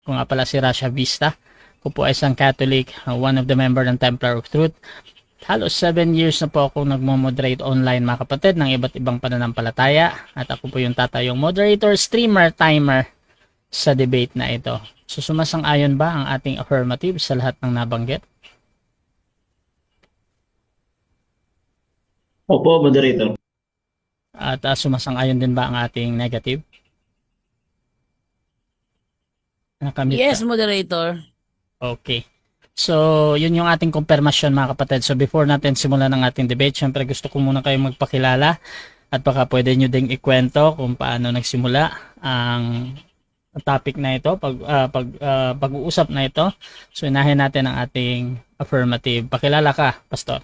Kung nga pala si Rasha Vista. Ako po ay isang Catholic, one of the member ng Templar of Truth. Halos 7 years na po ako nagmo-moderate online mga kapatid ng iba't ibang pananampalataya. At ako po yung tatayong moderator, streamer, timer sa debate na ito. So sumasang-ayon ba ang ating affirmative sa lahat ng nabanggit? Opo, moderator. At sumasang-ayon din ba ang ating negative? Nakamute Yes, ka. moderator. Okay. So, yun yung ating confirmation mga kapatid. So, before natin simulan ng ating debate, syempre gusto ko muna kayong magpakilala at baka pwede nyo ding ikwento kung paano nagsimula ang topic na ito, pag-uusap na ito. So, inahin natin ang ating affirmative. Pakilala ka, Pastor.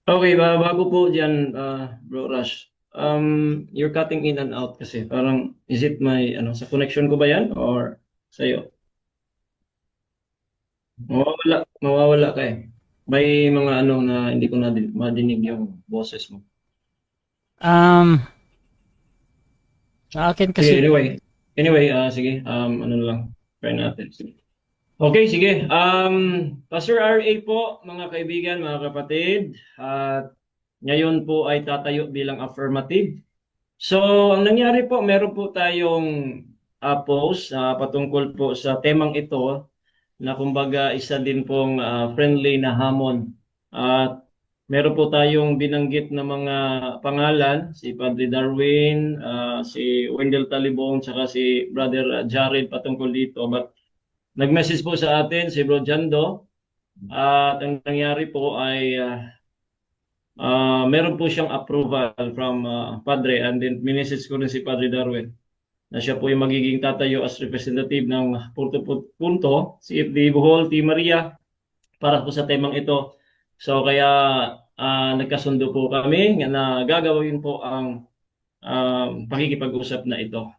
Okay, bago po dyan, Bro Rush. You're cutting in and out kasi. Parang, is it my, sa connection ko ba yan? Or sa'yo? Mawawala ka eh. May mga na hindi ko na madinig yung boses mo. Sa akin Sige, kasi, anyway, sige, lang, try natin. Okay, sige. Pastor RA po, mga kaibigan, mga kapatid, at ngayon po ay tatayo bilang affirmative. So, ang nangyari po, meron po tayong post patungkol po sa temang ito na kumbaga isa din pong friendly na hamon. At meron po tayong binanggit na mga pangalan, si Padre Darwin, si Wendell Talibong, saka si Brother Jared patungkol dito. But nag-message po sa atin si Bro Jando at ang nangyari po ay meron po siyang approval from Padre, and then minessage ko rin si Padre Darwin na siya po yung magiging tatayo as representative ng punto CFD Bohol, Team Maria para po sa temang ito. So kaya nagkasundo po kami na gagawin po ang pakikipag-usap na ito.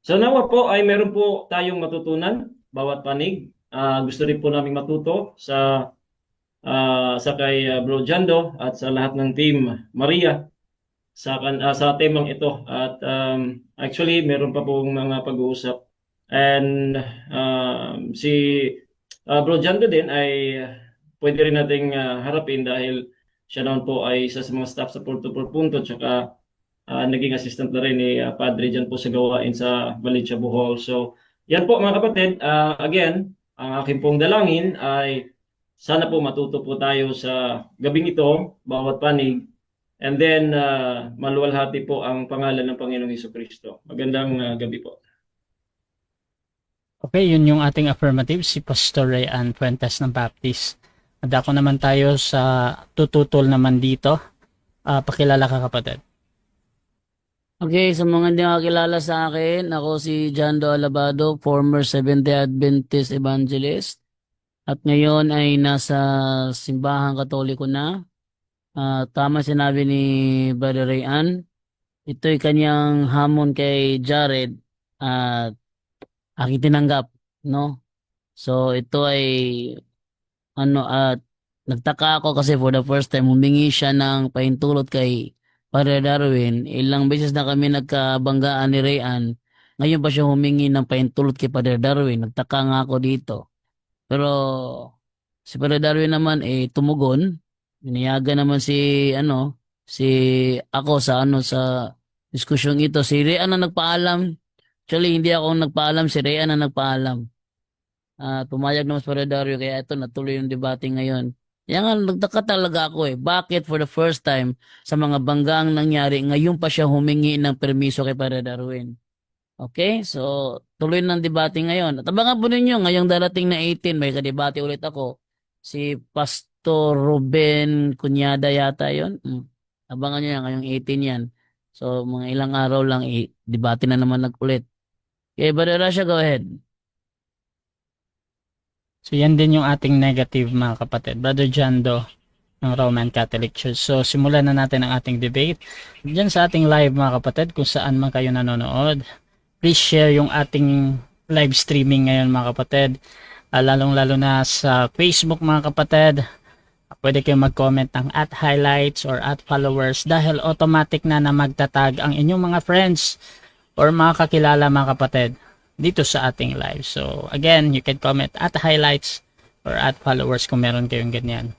So nawa po ay meron po tayong matutunan bawat panig. Gusto rin po namin matuto sa kay Bro Jando at sa lahat ng Team Maria sa temang ito. At actually meron pa pong mga pag-uusap, and si Bro Jando din ay pwede rin nating harapin dahil siya naman po ay isa sa mga staff sa Punto por Punto, tsaka naging assistant na rin ni Padre dyan po sa gawain sa Valencia, Bohol. So yan po mga kapatid, again, ang aking pong dalangin ay sana po matuto po tayo sa gabing ito, bawat panig, and then maluwalhati po ang pangalan ng Panginoong Hesukristo. Magandang gabi po. okay, yun yung ating affirmative, si Pastor Rayan Fuentes ng Baptist. At ako naman tayo sa tututol naman dito. Pakilala ka kapatid. Okay, sa mga hindi nakakilala sa akin, ako si Jando Alabado, former Seventh-day Adventist Evangelist. At ngayon ay nasa Simbahang Katoliko na. Tama sinabi ni Brother Rayan. Ito'y kanyang hamon kay Jared at aking tinanggap, no? So ito ay at nagtaka ako kasi for the first time humingi siya ng pahintulot kay Padre Darwin. Ilang beses na kami nagkabanggaan ni Rayan. Ngayon pa siya humingi ng pahintulot kay Padre Darwin. Nagtaka nga ako dito. Pero si Padre Darwin naman tumugon. Iniyagan naman si ako sa sa diskusyong ito. Si Rayan na nagpaalam. Actually, hindi ako nagpaalam, si Rayan na nagpaalam. Pumayag naman si Padre Dario, kaya ito natuloy yung debate ngayon. Kaya nga nagtaka talaga ako bakit for the first time sa mga banggang nangyari, ngayon pa siya humingi ng permiso kay Padre Darwin. Okay, so tuloy ng debate ngayon. At abangan po ninyo, ngayong darating na 18, may kadebate ulit ako. Si Pastor Ruben Cunyada yata yon. Abangan nyo yan, ngayong 18 yan. So mga ilang araw lang, debate na naman ulit. Okay, Brother Rasha, go ahead. So yan din yung ating negative mga kapatid. Brother Jando ng Roman Catholic Church. So simulan na natin ang ating debate. Diyan sa ating live mga kapatid, kung saan man kayo nanonood, please share yung ating live streaming ngayon mga kapatid. Lalong-lalo na sa Facebook mga kapatid. Pwede kayong mag-comment ng @highlights or @followers dahil automatic na magtatag ang inyong mga friends or mga kakilala mga kapatid dito sa ating live. So again, you can comment at highlights or at followers kung meron kayong ganyan.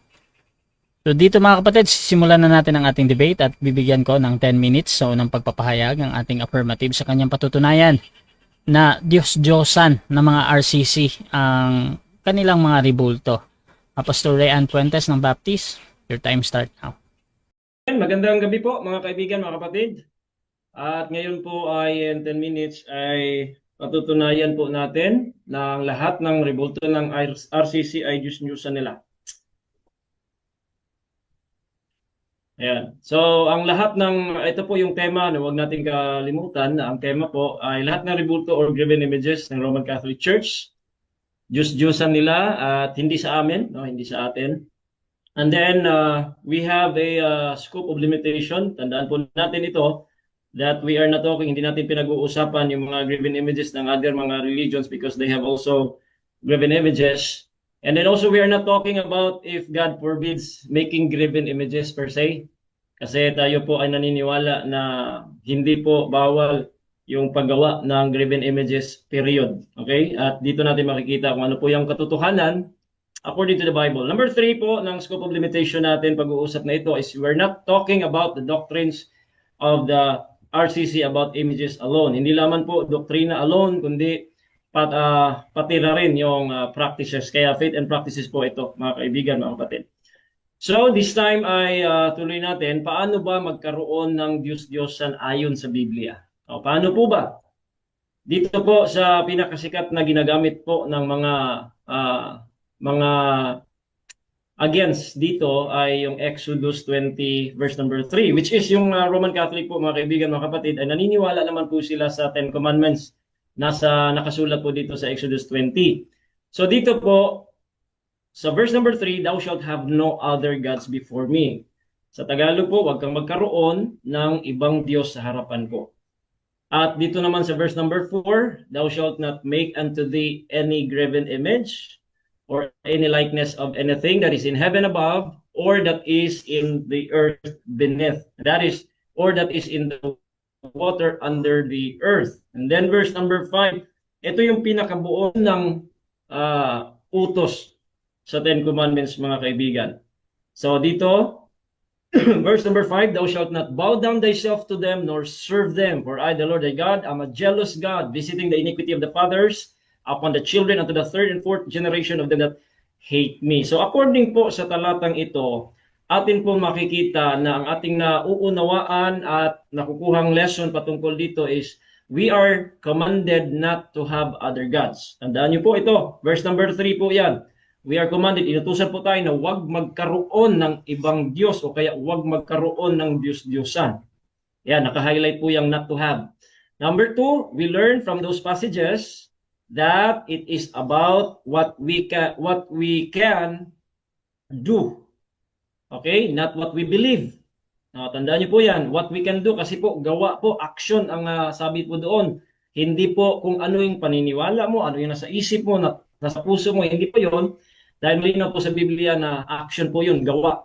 So dito mga kapatid, simulan na natin ang ating debate at bibigyan ko ng 10 minutes sa unang pagpapahayag ang ating affirmative sa kanyang patutunayan na Diyos-Diyosan ng mga RCC ang kanilang mga ribulto. Pastor Rayan Puentes ng Baptist, your time start now. Magandang gabi po mga kaibigan, mga kapatid. At ngayon po ay in 10 minutes ay patutunayan po natin na ang lahat ng ribulto ng RCC ay Diyos-Diyosan nila. Ayan. So, ang lahat ng, ito po yung tema na huwag natin kalimutan na ang tema po ay lahat ng ribulto or graven images ng Roman Catholic Church. Diyos-Diyosan nila at hindi sa amin, no? Hindi sa atin. And then, we have a scope of limitation. Tandaan po natin ito that we are not talking, hindi natin pinag-uusapan yung mga graven images ng other mga religions because they have also graven images. And then also we are not talking about if God forbids making graven images per se. Kasi tayo po ay naniniwala na hindi po bawal yung paggawa ng graven images, period. Okay? At dito natin makikita kung ano po yung katotohanan according to the Bible. Number 3 po ng scope of limitation natin pag-uusap na ito is we're not talking about the doctrines of the RCC about images alone. Hindi lamang po doktrina alone, kundi pati na rin yung practices. Kaya faith and practices po ito, mga kaibigan, mga kapatid. So, this time ay tuloy natin, paano ba magkaroon ng Diyos-Diyosan ayon sa Biblia? O, paano po ba? Dito po sa pinakasikat na ginagamit po ng mga against dito ay yung Exodus 20 verse number 3, which is yung Roman Catholic po, mga kaibigan, mga kapatid, ay naniniwala naman po sila sa 10 Commandments. Nakasulat po dito sa Exodus 20. So dito po, sa verse number 3, thou shalt have no other gods before me. Sa Tagalog po, huwag kang magkaroon ng ibang Diyos sa harapan ko. At dito naman sa verse number 4, thou shalt not make unto thee any graven image or any likeness of anything that is in heaven above or that is in the earth beneath. That is, or that is in the water under the earth. And then verse number 5, ito yung pinakabuo ng utos sa 10 Commandments, mga kaibigan. So dito, verse number 5, thou shalt not bow down thyself to them nor serve them, for I, the Lord thy God, am a jealous God, visiting the iniquity of the fathers upon the children unto the third and fourth generation of them that hate me. So according po sa talatang ito, atin po makikita na ang ating nauunawaan at nakukuhang lesson patungkol dito is we are commanded not to have other gods. Tandaan niyo po ito, verse number 3 po yan. We are commanded, inutusan po tayo na huwag magkaroon ng ibang Diyos o kaya huwag magkaroon ng Diyos-Diyosan. Yan, naka-highlight po yung not to have. Number 2, we learn from those passages that it is about what we can do. Okay? Not what we believe. Tandaan niyo po yan. What we can do. Kasi po, gawa po, action ang sabi po doon. Hindi po kung ano yung paniniwala mo, ano yung nasa isip mo, nasa puso mo. Hindi po yun. Dahil malinaw po sa Biblia na action po yun, gawa.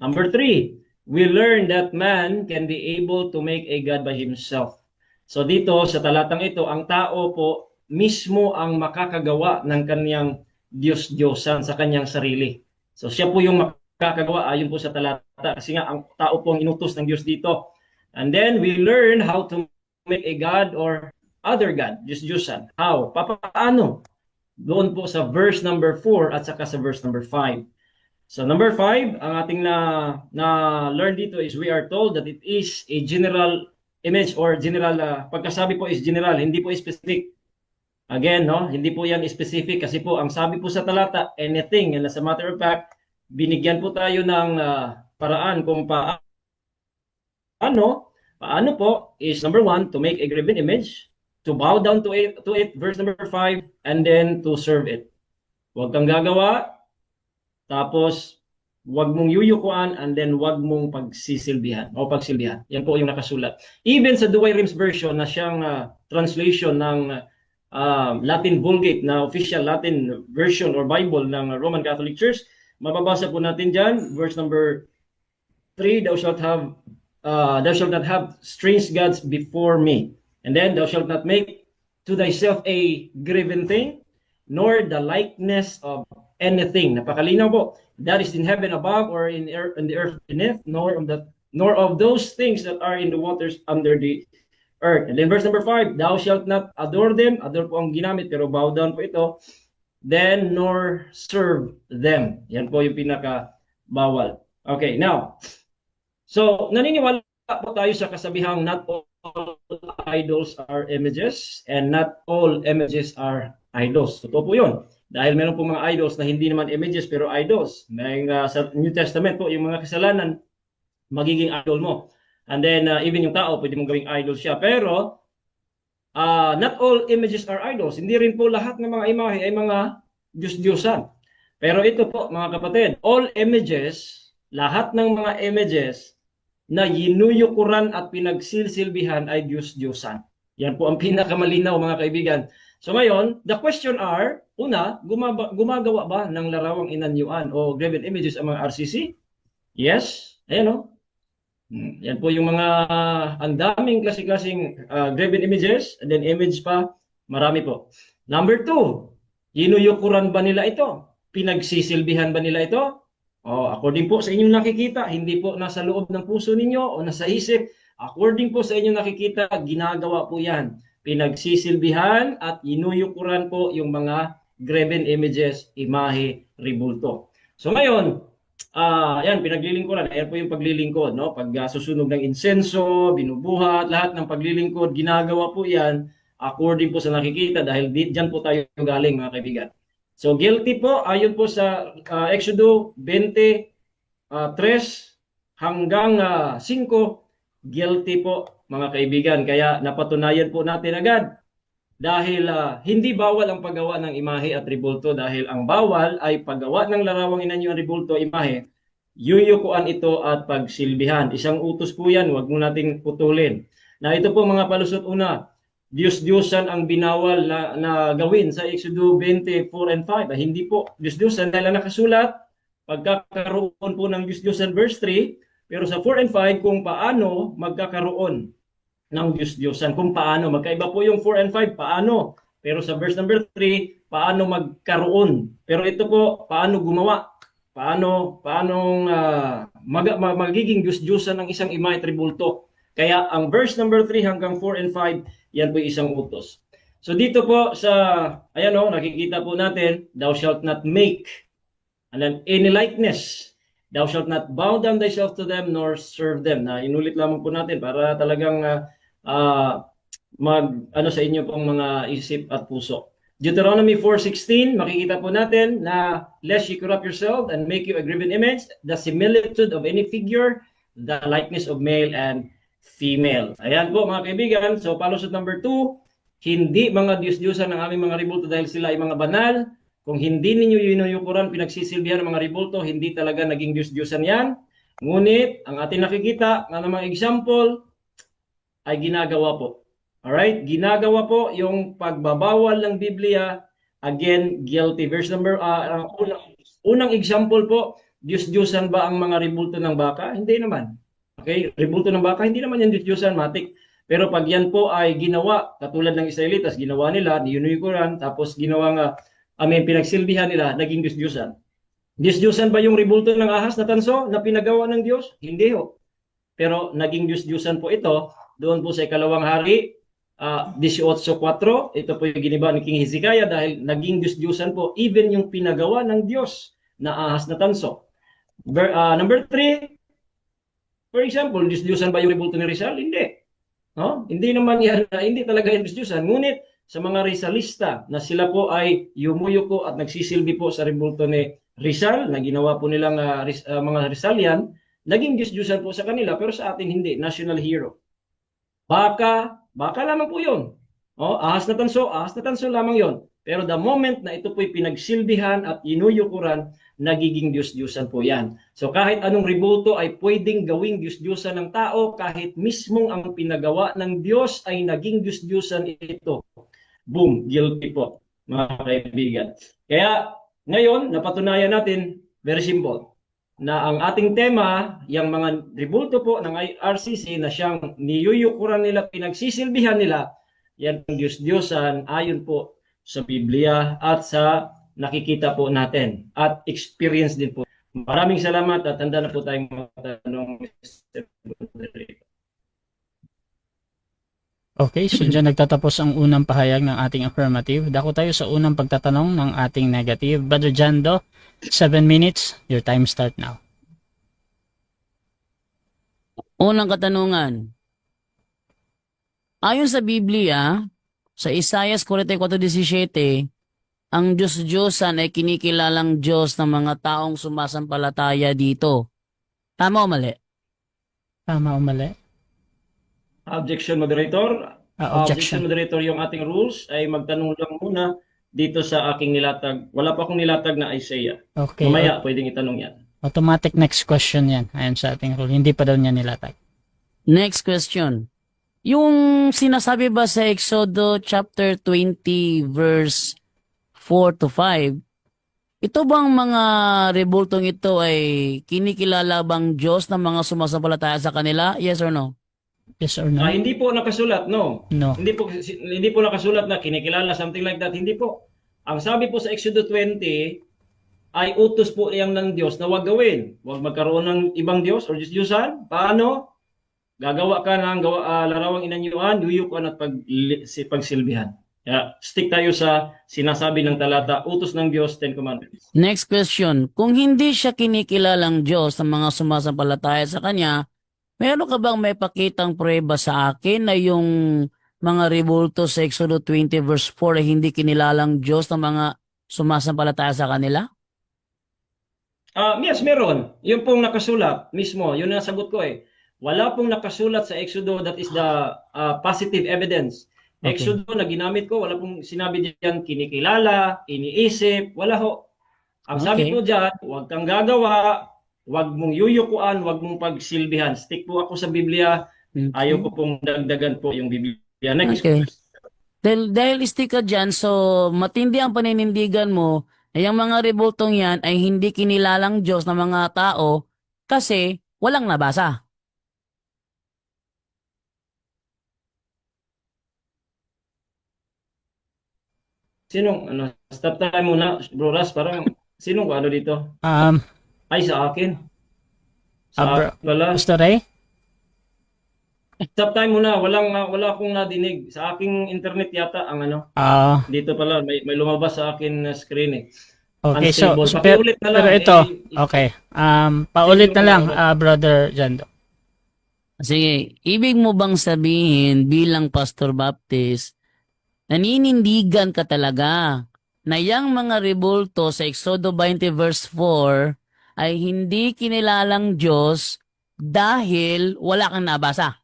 Number 3, we learn that man can be able to make a God by himself. So dito, sa talatang ito, ang tao po mismo ang makakagawa ng kanyang Diyos-Diyosan sa kanyang sarili. So siya po yung makakagawa ayon po sa talata kasi nga ang tao po ang inutos ng Diyos dito. And then we learn how to make a God or other God, Diyos-Diyosan. How? Paano? Doon po sa verse number 4 at saka sa verse number 5. So number 5, ang ating na learn dito is we are told that it is a general image or general, pagkasabi po is general, hindi po specific. Again, no, hindi po yan specific kasi po ang sabi po sa talata, anything. And as a matter of fact, binigyan po tayo ng paraan kung paano po is number 1, to make a graven image, to bow down to it, verse number 5, and then to serve it. Huwag kang gagawa, tapos huwag mong yuyukuan, and then huwag mong pagsisilbihan. Yan po yung nakasulat. Even sa Douay Rheims version na siyang translation ng Latin Vulgate na official Latin version or Bible ng Roman Catholic Church, mababasa po natin dyan, verse number 3, thou shalt not have strange gods before me. And then, thou shalt not make to thyself a graven thing, nor the likeness of anything. Napakalinaw po. That is in heaven above or in the earth beneath, nor of those things that are in the waters under the earth. And then verse number 5, thou shalt not adore them. Adore po ang ginamit, pero bow down po ito. Then, nor serve them. Yan po yung pinaka-bawal. Okay, now, so naniniwala po tayo sa kasabihang not all idols are images and not all images are idols. Totoo po yun. Dahil meron po mga idols na hindi naman images pero idols. May, sa New Testament po, yung mga kasalanan, magiging idol mo. And then, even yung tao, pwede mong gawing idol siya. Pero, not all images are idols. Hindi rin po lahat ng mga imahe ay mga Diyos-Diyosan. Pero ito po, mga kapatid, all images, lahat ng mga images na yinuyukuran at pinagsilsilbihan ay Diyos-Diyosan. Yan po ang pinakamalinaw, mga kaibigan. So ngayon, the question are, una, gumagawa ba ng larawang inanyuan o graven images ang mga RCC? Yes. Ayan o. Yan po yung mga, ang daming klase-klaseng graven images, and then image pa, marami po. Number 2, yinuyukuran ba nila ito? Pinagsisilbihan ba nila ito? According po sa inyong nakikita, hindi po nasa loob ng puso ninyo o nasa isip. According po sa inyong nakikita, ginagawa po yan. Pinagsisilbihan at yinuyukuran po yung mga graven images, imahe, ribulto. So ngayon, yan, pinaglilingkuran. Ayan po yung paglilingkod, no? Pag susunog ng insenso, binubuhat, lahat ng paglilingkod, ginagawa po yan according po sa nakikita dahil dyan po tayo galing, mga kaibigan. So guilty po, ayon po sa Exodo 20:3 hanggang 5, guilty po, mga kaibigan. Kaya napatunayan po natin agad dahil hindi bawal ang paggawa ng imahe at ribulto dahil ang bawal ay paggawa ng larawang inanyuan, ribulto, imahe, yuyukuan ito at pagsilbihan. Isang utos po yan, huwag mo nating putulin. Na ito po, mga palusot, una, Diyos-Diyosan ang binawal na gawin sa Exodo 20:4 and 5. Hindi po Diyos-Diyosan dahil nakasulat, pagkakaroon po ng Diyos-Diyosan verse 3, pero sa 4 and 5 kung paano magkakaroon ng Diyos-Diyosan. Kung paano, magkaiba po yung 4 and 5, paano. Pero sa verse number 3, paano magkaroon. Pero ito po, paano gumawa. Magiging Diyos-Diyosan ng isang imahe at ribulto. Kaya ang verse number 3 hanggang 4 and 5, yan po isang utos. So dito po sa, ayan o, nakikita po natin, thou shalt not make, and then any likeness, thou shalt not bow down thyself to them nor serve them. Na inulit lamang po natin para talagang sa inyo pong mga isip at puso. Deuteronomy 4:16, makikita po natin na lest ye corrupt yourself and make you a graven image, the similitude of any figure, the likeness of male and female. Ayan po, mga kaibigan. So palusot number 2, hindi mga Diyos-Diyosan ang aming mga ribulto dahil sila ay mga banal. Kung hindi ninyo yinuyukuran, pinagsisilbihan ng mga ribulto, hindi talaga naging Diyos-Diyosan yan. Ngunit, ang ating nakikita ng mga example ay ginagawa po. Alright? Ginagawa po yung pagbabawal ng Biblia, again, guilty. Verse number, unang example po, Diyos-Diyosan ba ang mga ribulto ng baka? Hindi naman. Okay? Ribulto ng baka, hindi naman yan Diyos-Diyosan, matik. Pero pag yan po ay ginawa, katulad ng Israelitas, ginawa nila, niyunuyukuran, tapos ginawa pinagsilbihan nila, naging Diyos-Diyosan. Diyos-Diyosan ba yung ribulto ng ahas na tanso na pinagawa ng Diyos? Hindi ho. Pero naging Diyos-Diyosan po ito, doon po sa Ikalawang Hari, 18:4, ito po yung giniba ni King Hezekiah dahil naging Diyos-Diyosan po, even yung pinagawa ng Diyos na ahas na tanso. Number 3, for example, Diyos-Diyosan ba yung ribulto ni Rizal? Hindi. No? Hindi naman yan, hindi talaga yung Diyos-Diyosan. Ngunit sa mga Rizalista na sila po ay yumuyuko at nagsisilbi po sa ribulto ni Rizal na ginawa po nilang mga Rizalian, naging Diyos-Diyosan po sa kanila pero sa atin hindi, national hero. Baka lamang po yun. Ahas na tanso lamang yon. Pero the moment na ito po'y pinagsilbihan at inuyukuran, nagiging Diyos-Diyosan po yan. So kahit anong ribulto ay pwedeng gawing Diyos-Diyosan ng tao, kahit mismong ang pinagawa ng Diyos ay naging Diyos-Diyosan ito. Boom, guilty po, mga kaibigan. Kaya ngayon, napatunayan natin, very simple. na ang ating tema, yung mga tribulto po ng IRCC na siyang niyuyukuran nila, pinagsisilbihan nila, yan ang Diyos-Diyosan ayon po sa Biblia at sa nakikita po natin at experience din po. Maraming salamat at handa na po tayong matanong. Okay, so dyan nagtatapos ang unang pahayag ng ating affirmative. Dako tayo sa unang pagtatanong ng ating negative. Brother Jando, 7 minutes. Your time start now. Unang katanungan. Ayon sa Biblia, sa Isaiah 44:17, ang Diyos-Diyosan ay kinikilalang Diyos ng mga taong sumasampalataya dito. Tama o mali? Tama o mali? Objection, moderator. Objection. Moderator, yung ating rules ay magtanong lang muna dito sa aking nilatag. Wala pa akong nilatag na Isaiah. Okay. Mamaya pwedeng itanong yan. Automatic next question yan. Ayon sa ating rule. Hindi pa daw niya nilatag. Next question. Yung sinasabi ba sa Exodo chapter 20 verse 4 to 5, ito bang mga rebultong ito ay kinikilala bang Diyos ng mga sumasampalataya sa kanila? Yes or no? Yes or no? Hindi po nakasulat, no. No. Hindi po nakasulat na kinikilala, something like that. Hindi po. Ang sabi po sa Exodus 20 ay utos po iyang ng Diyos na huwag gawin. Huwag magkaroon ng ibang Diyos o Diyos-Diyosan. Paano? Gagawa ka ng larawang inanyuan, yuyukuan at pagsilbihan. Kaya stick tayo sa sinasabi ng talata, utos ng Diyos, 10 Commandments. Next question. Kung hindi siya kinikilalang Diyos ng mga sumasampalataya sa Kanya, meron ka bang may pakitang prueba sa akin na yung mga rebulto sa Exodo 20 verse 4 ay hindi kinilalang Diyos ng mga sumasampalataya sa kanila? Yes, meron. Yung pong nakasulat mismo, yun ang sagot ko eh. Wala pong nakasulat sa Exodo, that is the positive evidence. Okay. Exodo na ginamit ko, wala pong sinabi diyan kinikilala, iniisip, wala ho. Ang sabi Okay. po diyan, huwag kang gagawa, huwag mong yuyukuan, huwag mong pagsilbihan. Stick po ako sa Biblia, ayaw ko pong dagdagan po yung Biblia. Next Okay. question. Dahil stick ka dyan, so matindi ang paninindigan mo na yung mga rebultong yan ay hindi kinilalang Diyos ng mga tao kasi walang nabasa. Stop time muna, Bro Ras, parang, sinong ano dito? Ay, sa akin. Sa akin pala. Pastor Ray? Stop time muna, wala akong nadinig. Sa aking internet yata ang ano. Dito pala may lumabas sa akin na screen eh. Okay, so Unstable. pero, Pakiulit na lang. pero ito, Eh, okay. Paulit na lang, Brother Jando. Sige, ibig mo bang sabihin bilang Pastor Baptist, naninindigan ka talaga na yung mga rebulto sa Exodo 20 verse 4 ay hindi kinilalang Diyos dahil wala kang nabasa?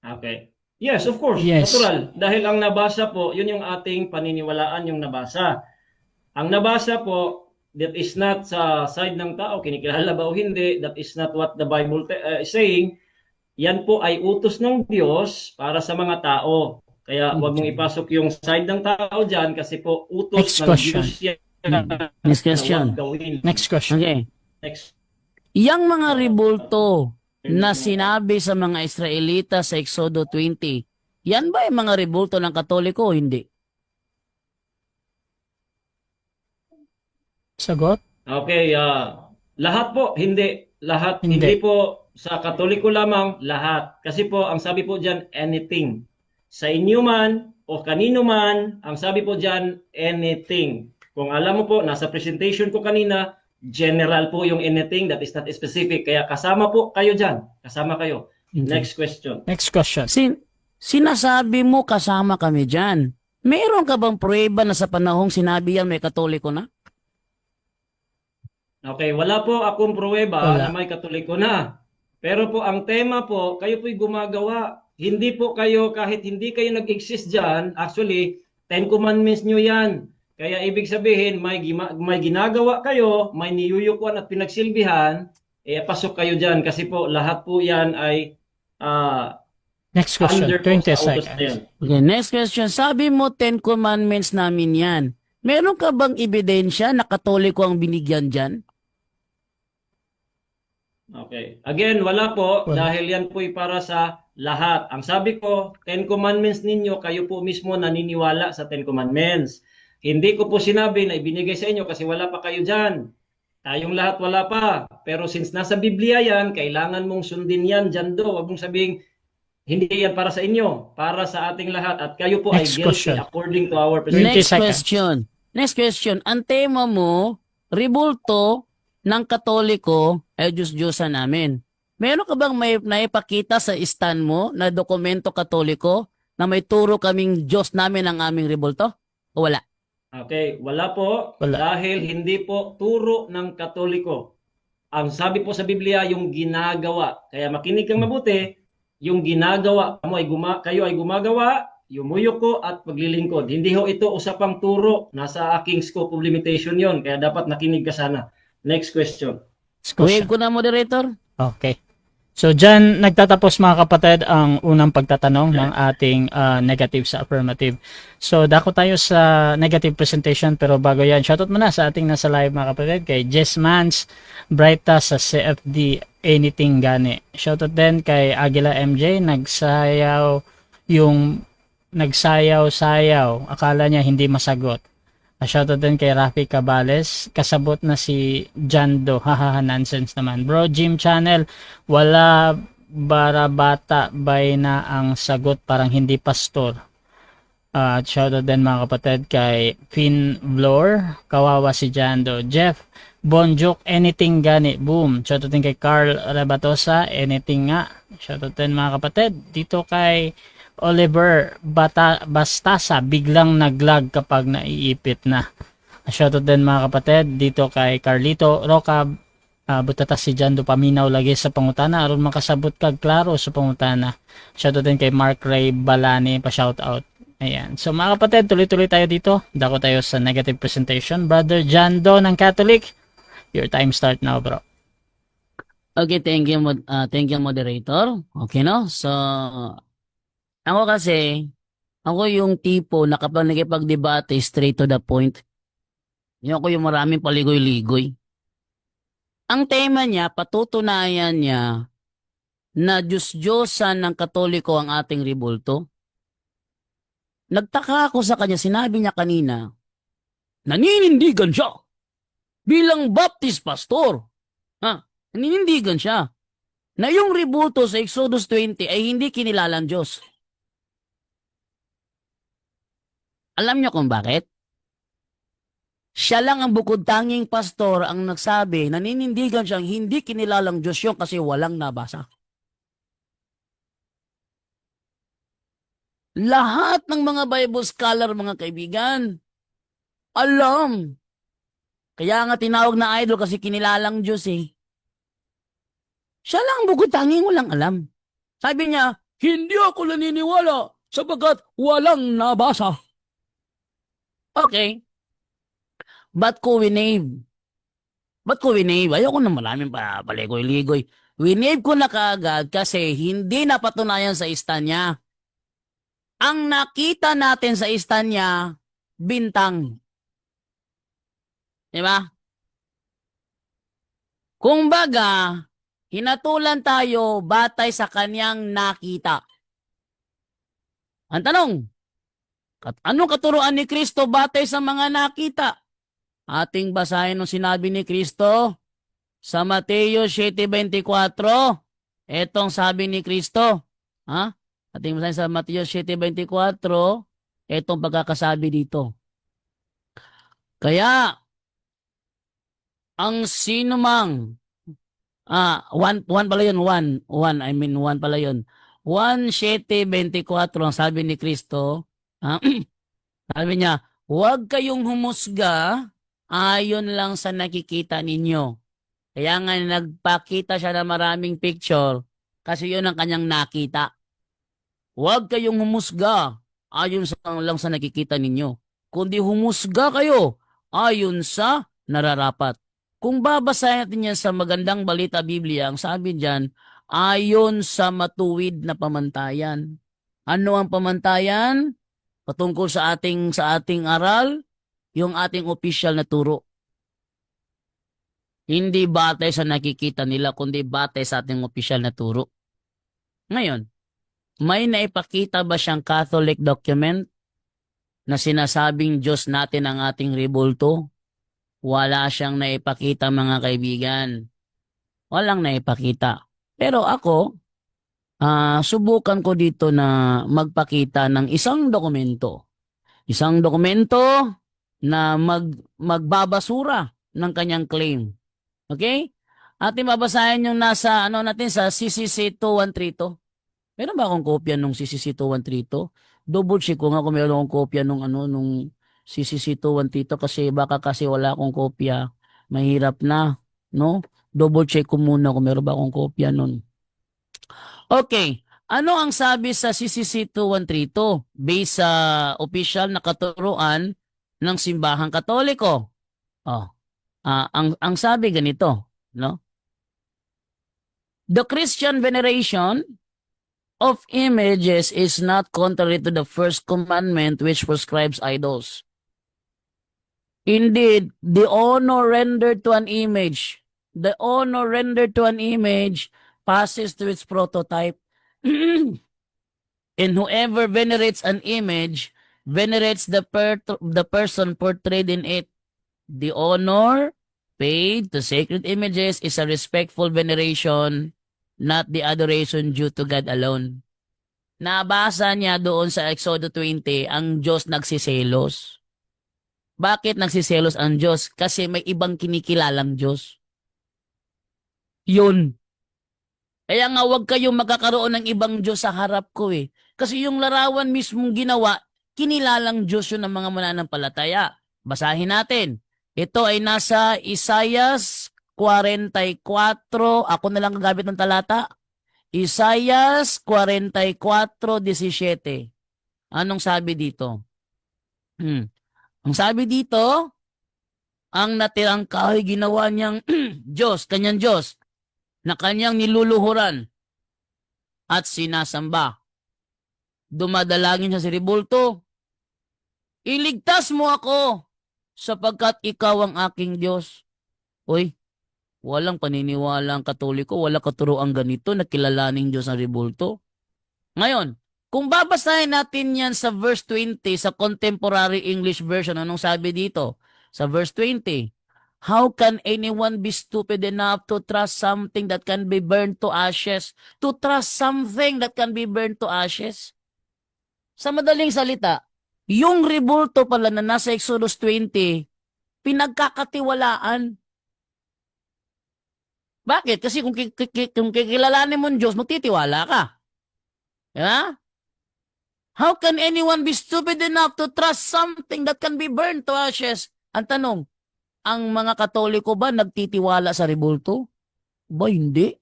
Okay. Yes, of course. Yes. Natural. Dahil ang nabasa po, yun yung ating paniniwalaan yung nabasa. Ang nabasa po, that is not sa side ng tao, kinikilala ba o hindi, that is not what the Bible is saying. Yan po ay utos ng Diyos para sa mga tao. Kaya huwag mong ipasok yung side ng tao dyan kasi po utos Next ng question. Diyos yan. Next question. Na huwag gawin. Next question. Okay. Next. Yang mga rebulto na sinabi sa mga Israelita sa Exodo 20, yan ba yung mga rebulto ng Katoliko o hindi? Sagot? Okay, lahat po, hindi. Lahat, Hindi. hindi po sa Katoliko lamang, lahat. Kasi po, ang sabi po dyan, anything. Sa inyo man o kanino man, ang sabi po dyan, anything. Kung alam mo po, nasa presentation ko kanina, general po yung anything, that is not specific. Kaya kasama po kayo dyan. Kasama kayo. Okay. Next question. Next question. Sinasabi mo kasama kami dyan. Meron ka bang prueba na sa panahong sinabi yan may Katoliko na? Okay, wala po akong pruweba Wala. na may Katoliko na. Pero po ang tema po, kayo po'y gumagawa. Hindi po kayo, kahit hindi kayo nag-exist dyan, actually, 10 Commandments nyo yan. Kaya ibig sabihin, may ginagawa kayo, may niyuyukuan at pinagsilbihan, pasok kayo dyan. Kasi po, lahat po yan ay Next question. under 20 sa utos na seconds. yan. Okay, next question. Sabi mo 10 commandments namin yan. Meron ka bang ebidensya na Katoliko ang binigyan dyan? Okay. Again, wala po Wala. dahil yan po'y para sa lahat. Ang sabi ko, Ten Commandments ninyo, kayo po mismo naniniwala sa Ten Commandments. Hindi ko po sinabi na ibinigay sa inyo kasi wala pa kayo dyan. Tayong lahat wala pa. Pero since nasa Biblia yan, kailangan mong sundin yan dyan do. Huwag mong sabihin, hindi yan para sa inyo, para sa ating lahat. At kayo po ay Next guilty question. according to our 20 Next seconds. question. Next question. Ang tema mo, ribulto ng Katoliko ay Diyos-Diyosan namin. Meron ka bang may naipakita sa stand mo na dokumento Katoliko na may turo kaming Diyos namin ang aming ribulto? O wala? Okay, wala po Wala. dahil hindi po turo ng Katoliko. Ang sabi po sa Biblia, yung ginagawa. Kaya makinig kang mabuti, yung ginagawa mo ay kayo ay gumagawa, yumuyuko at paglilingkod. Hindi ho ito usapang turo. Nasa aking scope of limitation yon. Kaya dapat nakinig ka sana. Next question. Next Wave question. ko na, moderator. Okay. So dyan nagtatapos mga kapatid ang unang pagtatanong ng ating negative sa affirmative. So dako tayo sa negative presentation pero bago yan, shoutout muna sa ating nasa live mga kapatid kay Jess Mans, Brighta sa CFD, Anything Gani. Shoutout din kay Aguila MJ, nagsayaw-sayaw, akala niya hindi masagot. Shoutout din kay Rafi Cabales. Kasabot na si Jando. Hahaha, nonsense naman. Bro, Gym Channel. Wala barabata bay na ang sagot. Parang hindi pastor. At shoutout din mga kapatid kay Finn Vlor. Kawawa si Jando. Jeff Bonjuk, anything gani. Boom. Shoutout din kay Carl Rabatosa. Anything nga. Shoutout din mga kapatid. Dito kay Oliver Bastasa, biglang naglag kapag naiipit na. Shoutout din mga kapatid dito kay Carlito Roca, butata si Jando paminaw lagi sa pangutana aron makasabot kag klaro sa pangutana. Shoutout din kay Mark Ray Balani, pa shoutout. Ayan. So mga kapatid, tuloy-tuloy tayo dito. Dako tayo sa negative presentation. Brother Jando ng Catholic, your time start now, bro. Okay, thank you, moderator. Okay, no? So, ako kasi, ako yung tipo na kapag nakipag-debate, straight to the point. Yung ako yung maraming paligoy-ligoy. Ang tema niya, patutunayan niya na Diyos-Diyosan ng Katoliko ang ating ribulto. Nagtaka ako sa kanya, sinabi niya kanina, naninindigan siya bilang Baptist pastor. Naninindigan siya na yung ribulto sa Exodus 20 ay hindi kinilalang Diyos. Alam niyo kung bakit? Siya lang ang bukod tanging pastor ang nagsabi, naninindigan siyang hindi kinilalang Diyos yun kasi walang nabasa. Lahat ng mga Bible scholar, mga kaibigan, alam. Kaya nga tinawag na idol kasi kinilalang Diyos eh. Siya lang ang bukod tanging walang alam. Sabi niya, hindi ako naniniwala sapagkat walang nabasa. Okay. Ba't ko winave? Ayoko na maraming paligoy-ligoy. Winave ko na kaagad kasi hindi napatunayan sa stand niya. Ang nakita natin sa stand niya, bintang. Diba? Kung baga, hinatulan tayo batay sa kanyang nakita. Ang tanong, anong katuruan ni Kristo batay sa mga nakita? Ating basahin ng sinabi ni Kristo sa Mateo 7:24. Etong sabi ni Kristo. Ating basahin sa Mateo 7:24. Etong pagkakasabi dito. Kaya, ang sinumang, one pala yun, one pala yun. 1:7:24 ang sabi ni Kristo. Sabi niya, huwag kayong humusga ayon lang sa nakikita ninyo. Kaya nga nagpakita siya ng maraming picture kasi yun ang kanyang nakita. Huwag kayong humusga ayon lang sa nakikita ninyo. Kundi humusga kayo ayon sa nararapat. Kung babasahin natin yan sa magandang balita Biblia, ang sabi diyan, ayon sa matuwid na pamantayan. Ano ang pamantayan? Patungkol sa ating aral, yung ating official na turo. Hindi batay sa nakikita nila, kundi batay sa ating opisyal na turo. Ngayon, may naipakita ba siyang Catholic document na sinasabing Diyos natin ang ating rebulto? Wala siyang naipakita, mga kaibigan. Walang naipakita. Pero ako, subukan ko dito na magpakita ng isang dokumento. Isang dokumento na magbabasura ng kanyang claim. Okay? Ating babasahin yung nasa natin sa CCC 2132. Meron ba akong kopya nung CCC 2132? Double check ko nga kung meron akong kopya nung CCC 2132 kasi baka kasi wala akong kopya. Mahirap na, no? Double check ko muna kung meron ba akong kopya nun. Okay. Ano ang sabi sa CCC 2132 based sa official na katuruan ng simbahang Katoliko? Oh. Ang sabi ganito, no? The Christian veneration of images is not contrary to the first commandment which prescribes idols. Indeed, the honor rendered to an image passes to its prototype. And whoever venerates an image venerates the person portrayed in it. The honor paid to sacred images is a respectful veneration, not the adoration due to God alone. Nabasa niya doon sa Exodo 20, ang Diyos nagsiselos. Bakit nagsiselos ang Diyos? Kasi may ibang kinikilalang Diyos. Yun. Kaya nga huwag kayong magkakaroon ng ibang Diyos sa harap ko eh. Kasi yung larawan mismong ginawa, kinilalang Diyos yun ng mga mananampalataya. Basahin natin. Ito ay nasa Isaias 44. Ako na lang gagamit ng talata. Isaias 44:17. Anong sabi dito? Ang sabi dito, ang natirang kahoy ginawa niyang Diyos, kanyang Diyos, na kanyang niluluhuran at sinasamba. Dumadalangin siya sa rebulto. Iligtas mo ako sapagkat ikaw ang aking Diyos. Uy, walang paniniwala ang Katoliko, walang katuroang ganito na kilalaning Diyos ang rebulto. Ngayon, kung babasahin natin yan sa verse 20 sa Contemporary English Version, anong sabi dito? Sa verse 20, how can anyone be stupid enough to trust something that can be burned to ashes? To trust something that can be burned to ashes? Sa madaling salita, yung rebulto pala na nasa Exodus 20, pinagkakatiwalaan. Bakit? Kasi kung kikilalanin mo ang Diyos, magtitiwala ka. Yeah? How can anyone be stupid enough to trust something that can be burned to ashes? Ang tanong, ang mga Katoliko ba nagtitiwala sa rebulto? Ba, hindi.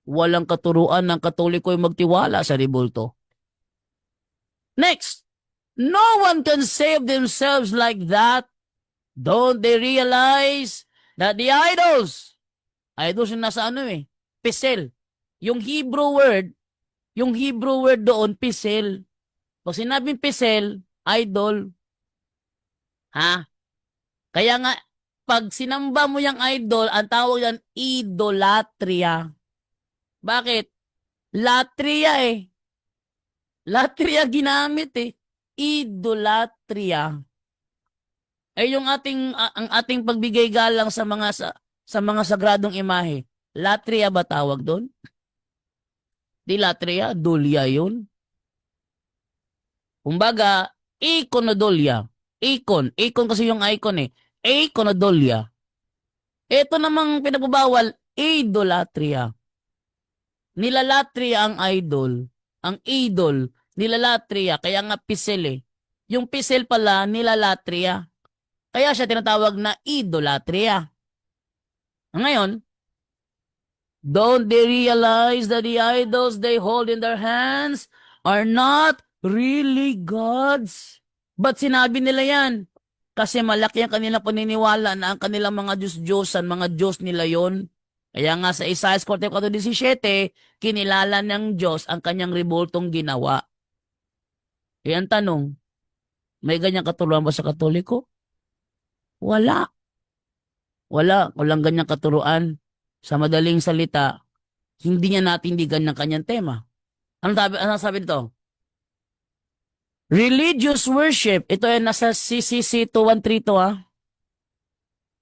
Walang katuruan ng Katoliko yung magtiwala sa rebulto. Next, no one can save themselves like that. Don't they realize that the idols yung nasa pisel. Yung Hebrew word doon, pisel. Pag sinabing pisel, idol. Ha? Kaya nga, pag sinamba mo yung idol, ang tawag yan, idolatria. Bakit? Latria eh. Latria ginamit eh. Idolatria. Yung ang ating pagbigay galang sa mga sagradong imahe. Latria ba tawag doon? Di latria, dulya yun. Kumbaga, iconodolya. Icon kasi yung icon eh. Iconodolya. Ito namang pinagbabawal, idolatria. Nilalatria ang idol. Ang idol, nilalatria. Kaya nga pisel eh. Yung pisel pala, nilalatria. Kaya siya tinatawag na idolatria. Ngayon, don't they realize that the idols they hold in their hands are not really gods? Ba't sinabi nila yan? Kasi malaki ang kanilang paniniwala na ang kanilang mga Diyos-Diyosan, mga Diyos nila yon. Kaya nga sa Isaiah 44:17, kinilala ng Diyos ang kanyang rebultong ginawa. Ang tanong, may ganyang katuruan ba sa Katoliko? Wala. Walang ganyang katuruan. Sa madaling salita, hindi niya natindigan ng kanyang tema. Ano sabi dito? Religious worship. Ito ay nasa CCC 2132 ha.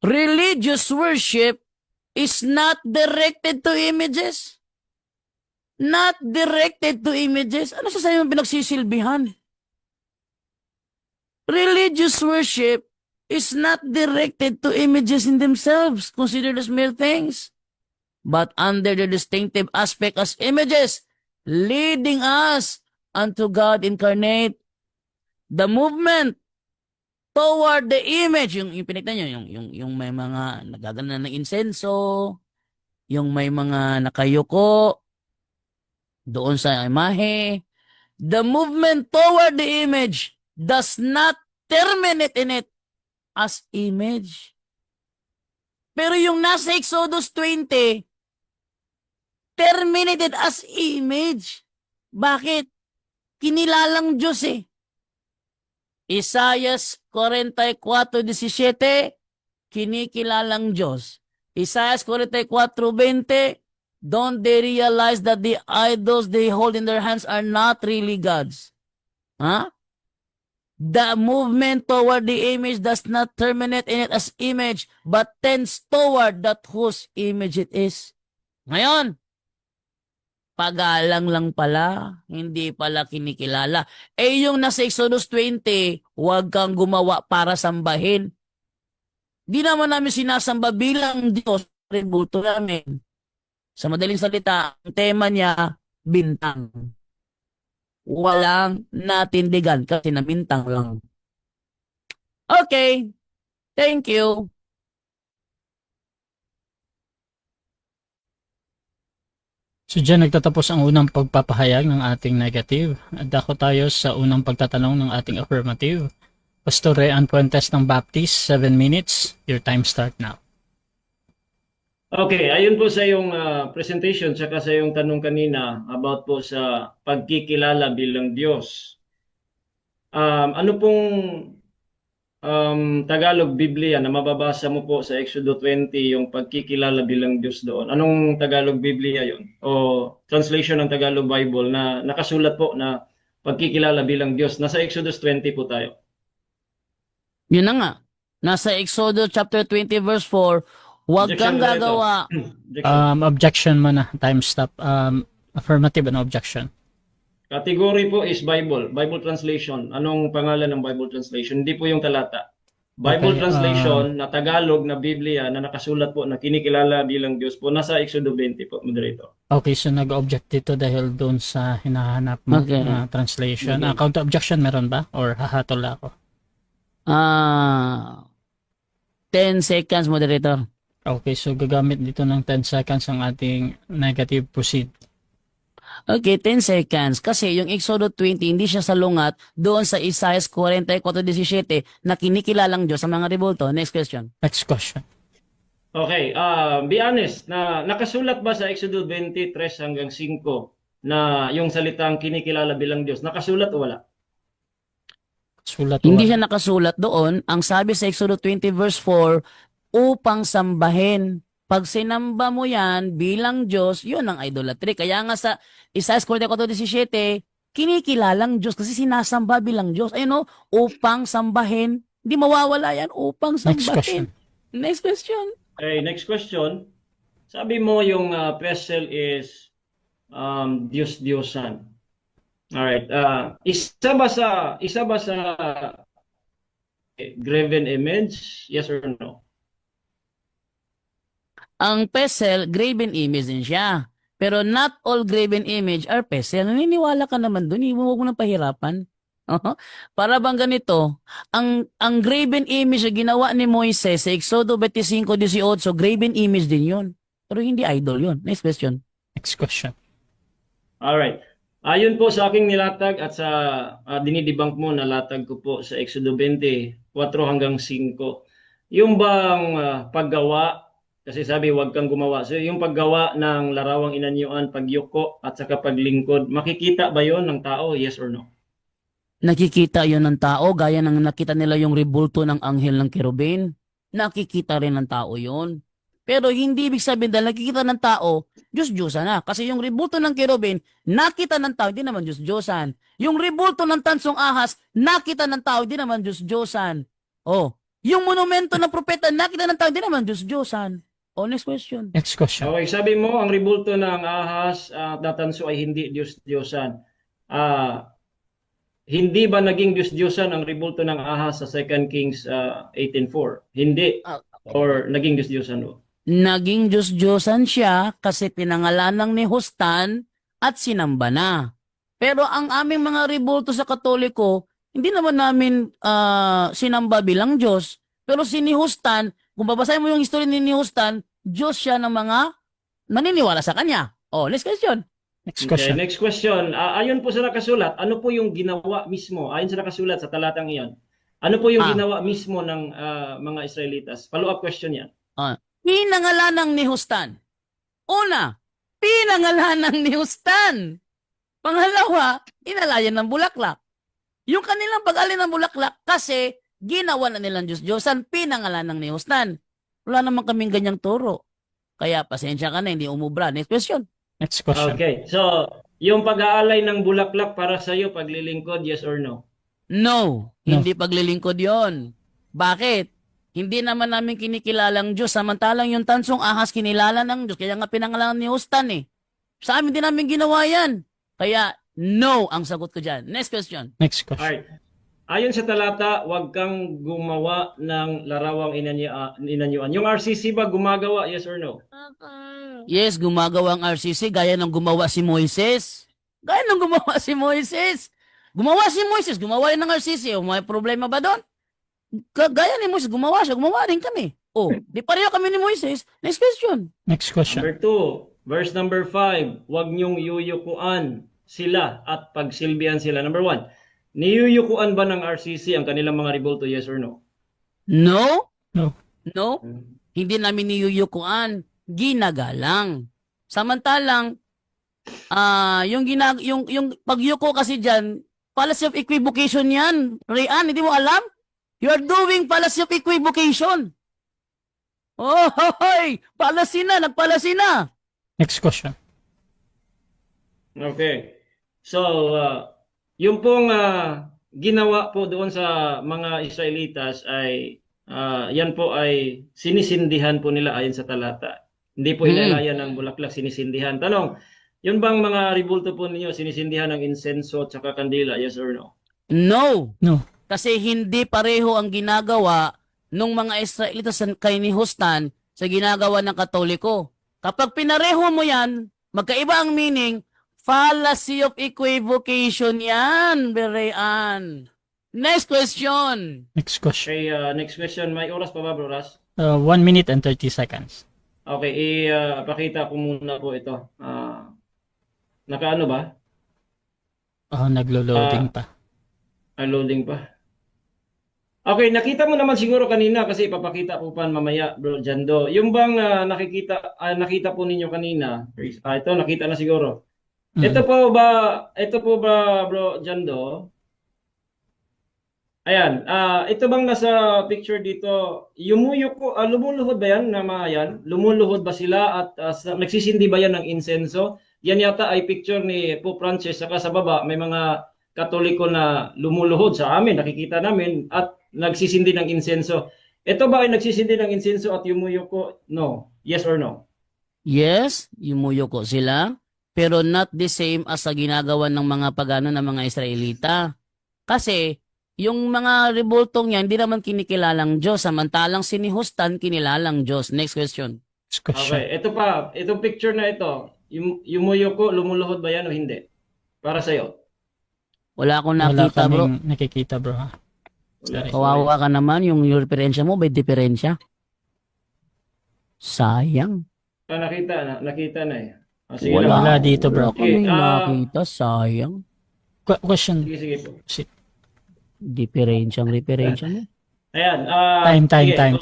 Religious worship is not directed to images. Not directed to images. Ano sa sayo yung pinagsisilbihan? Religious worship is not directed to images in themselves, considered as mere things, but under the distinctive aspect as images, leading us unto God incarnate. The movement toward the image, yung pinignan nyo, yung may mga nagagana ng insenso, yung may mga nakayuko doon sa imahe. The movement toward the image does not terminate in it as image. Pero yung nasa Exodus 20, terminated as image. Bakit? Kinilalang Diyos eh. Isaias 44:17, kinikilalang Diyos. Isaias 44:20, don't they realize that the idols they hold in their hands are not really gods? Huh? The movement toward the image does not terminate in it as image, but tends toward that whose image it is. Ngayon, pagalang lang pala, hindi pala kinikilala. Eh yung nasa Exodus 20, huwag kang gumawa para sambahin. Di naman namin sinasamba bilang Diyos, tributo namin. Sa madaling salita, ang tema niya, bintang. Walang natindigan kasi na bintang lang. Okay, thank you. So dyan nagtatapos ang unang pagpapahayag ng ating negative. At dako tayo sa unang pagtatanong ng ating affirmative. Pastor Rean Puentes ng Baptist, 7 minutes. Your time start now. Okay, ayun po sa iyong presentation tsaka sa iyong tanong kanina about po sa pagkikilala bilang Diyos. Ano pong Tagalog Biblia na mababasa mo po sa Exodus 20 yung pagkikilala bilang Diyos doon? Anong Tagalog Biblia yon? O translation ng Tagalog Bible na nakasulat po na pagkikilala bilang Diyos? Nasa Exodus 20 po tayo. Yun na nga. Nasa Exodus chapter 20 verse 4, huwag kang Objection, gagawa. Objection mo na. Time stop. Affirmative and objection. Category po is Bible. Bible translation. Anong pangalan ng Bible translation? Hindi po yung talata. Bible Okay, translation na Tagalog na Biblia na nakasulat po na kinikilala bilang Diyos po nasa Exodus 20 po, moderator. Okay, so nag-object dito dahil doon sa hinahanap mo Okay. na translation. Okay. Counter objection meron ba? Or hahatol ako? 10 seconds, moderator. Okay, so gagamit dito ng 10 seconds ang ating negative proceed. Okay, 10 seconds. Kasi yung Exodus 20, hindi siya salungat doon sa Isaiah 44:17 na kinikilalang Diyos sa mga rebulto. Next question. Next question. Okay, be honest, na nakasulat ba sa Exodus 23 hanggang 5 na yung salitang kinikilala bilang Diyos? Nakasulat o wala? Sulat Hindi wala. siya nakasulat doon. Ang sabi sa Exodus 20 verse 4, upang sambahin. Pag sinamba mo yan bilang Diyos, yun ang idolatry. Kaya nga sa Isaiah 44:17, kinikilalang Diyos kasi sinasamba bilang Diyos. Ayun o, upang sambahin. Hindi mawawala yan, upang Next sambahin. question. Next question. Okay, next question. Sabi mo yung vessel is Diyos-Diyosan. Alright, isa ba sa graven image? Yes or no? Ang pesel, graven image din siya. Pero not all graven image are pesel. Naniniwala ka naman dun. Huwag mo nang pahirapan. Para bang ganito, ang graven image na ginawa ni Moises sa Exodo 25:18, graven image din yun. Pero hindi idol yun. Next question. Next question. Alright. Ayon po sa aking nilatag at sa dinidibang mo, nalatag ko po sa Exodo 20, 4 hanggang 5. Yung bang paggawa, kasi sabi huwag kang gumawa. So yung paggawa ng larawang inanyuan, pagyuko at saka paglingkod, makikita ba yon ng tao? Yes or no? Nakikita yon ng tao, gaya ng nakita nila yung rebulto ng anghel ng kerubin. nakikita rin ng tao yon. Pero hindi ibig sabihin dahil nakikita ng tao, Diyos-Diyosan na. Kasi yung rebulto ng kerubin, nakita ng tao, hindi naman Diyos-Diyosan. Yung rebulto ng tansong ahas, nakita ng tao, hindi naman Diyos-Diyosan. Oh, yung monumento ng propeta, nakita ng tao, hindi naman Diyos-Diyosan. Oh, next question. Next question. Okay, sabi mo, ang rebulto ng ahas at natanso ay hindi Diyos-Diyosan. Hindi ba naging Diyos-Diyosan ang rebulto ng ahas sa 2 Kings 18:4? Hindi. Or naging Diyos-Diyosan mo? Naging Diyos-Diyosan siya kasi pinangalanan ni Hustan at sinamba na. Pero ang aming mga rebulto sa Katoliko, hindi naman namin sinamba bilang Diyos. Pero si ni Hustan, kung babasahin mo yung history ni Hustan, Diyos siya ng mga naniniwala sa kanya. Oh, next question. Next Okay, question. next question. Ayon po sa nakasulat, ano po yung ginawa mismo? Ayon sa nakasulat sa talatang iyon, ano po yung ginawa mismo ng mga Israelitas? Follow-up question yan. Pinangalanang ni Hustan. Una, pinangalanang ni Hustan. Pangalawa, inalayan ng bulaklak. Yung kanilang pag-alin ng bulaklak kasi ginawa na nilang Diyos-Diyosan, pinangalanang ni Hustan. Wala naman kaming ganyang turo. Kaya pasensya ka na, hindi umubra. Next question. Next question. Okay, so yung pag-aalay ng bulaklak para sa iyo, paglilingkod, yes or no? No, hindi paglilingkod yon. Bakit? Hindi naman namin kinikilalang Diyos. Samantalang yung tansong ahas kinilala ng Diyos. Kaya nga pinangalan ni Hustan eh. Sa amin din namin ginawa yan. Kaya no ang sagot ko dyan. Next question. Next question. Alright. Ayon sa talata, huwag kang gumawa ng larawang inanyuan. Yung RCC ba gumagawa, yes or no? Yes, gumagawa ang RCC gaya ng gumawa si Moises. Gaya ng gumawa si Moises. Gumawa si Moises, gumawa rin ng RCC. O may problema ba doon? Gaya ni Moises, gumawa siya, gumawa rin kami. Oh, di pareho kami ni Moises. Next question. Next question. Number 2, verse number 5, huwag niyong yuyukuan sila at pagsilbihan sila. Number 1, niyuyukuan ba ng RCC ang kanilang mga rebulto, yes or no? No? No. No? Hindi namin niyuyukuan. Ginagalang. Samantalang, yung pagyuko kasi dyan, fallacy of equivocation yan. Rian, hindi mo alam? You are doing fallacy of equivocation. Oh, hoy! Fallacy na, nagpalacy na. Next question. Okay. So, yung pong ginawa po doon sa mga Israelitas ay, yan po ay sinisindihan po nila ayon sa talata. Hindi po inalayan ng bulaklak, sinisindihan. Tanong, yun bang mga rebulto po ninyo, sinisindihan ng insenso at saka kandila, yes or no? No. No. Kasi hindi pareho ang ginagawa ng mga Israelitas kay ni Hustan sa ginagawa ng Katoliko. Kapag pinareho mo yan, magkaiba ang meaning, fallacy of equivocation yan, Berean. Next question. Next question. Okay, next question. May oras pa ba, Bro Ras? 1 minute and 30 seconds. Okay, ipakita ko muna po ito. Nakaano ba? Oh, naglo-loading pa. Loading pa. Okay, nakita mo naman siguro kanina kasi ipapakita ko pa mamaya, Bro Jando. Yung bang nakita po ninyo kanina? Ito, nakita na siguro. Ito po ba, Bro Jando? Ayan, ito bang nasa picture dito, lumuluhod ba yan na mga yan? Lumuluhod ba sila at nagsisindi ba yan ng insenso? Yan yata ay picture ni Pope Francis, saka sa baba may mga Katoliko na lumuluhod sa amin, nakikita namin, at nagsisindi ng insenso. Ito ba ay nagsisindi ng insenso at yumuyuko? No. Yes or no? Yes, yumuyuko sila, pero not the same as sa ginagawa ng mga pagano ng mga Israelita. Kasi, yung mga rebultong yan, hindi naman kinikilalang Diyos, samantalang si ni Hustan kinilalang Diyos. Next question. Next question. Okay, ito pa, itong picture na ito, yumuyuko, lumuluhod ba yan o hindi? Para sa'yo. Wala akong Wala nakita, bro. kaming nakikita, bro. Ha? Sorry. Kawawa ka naman, yung referensya mo, may diferensya. Sayang. Nakita na eh. Sige Wala, Wala dito, bro. Wala kaming Okay, nakita, sayang. Question. Sige po. Diferensyang referensya mo. Ayan. Time. Time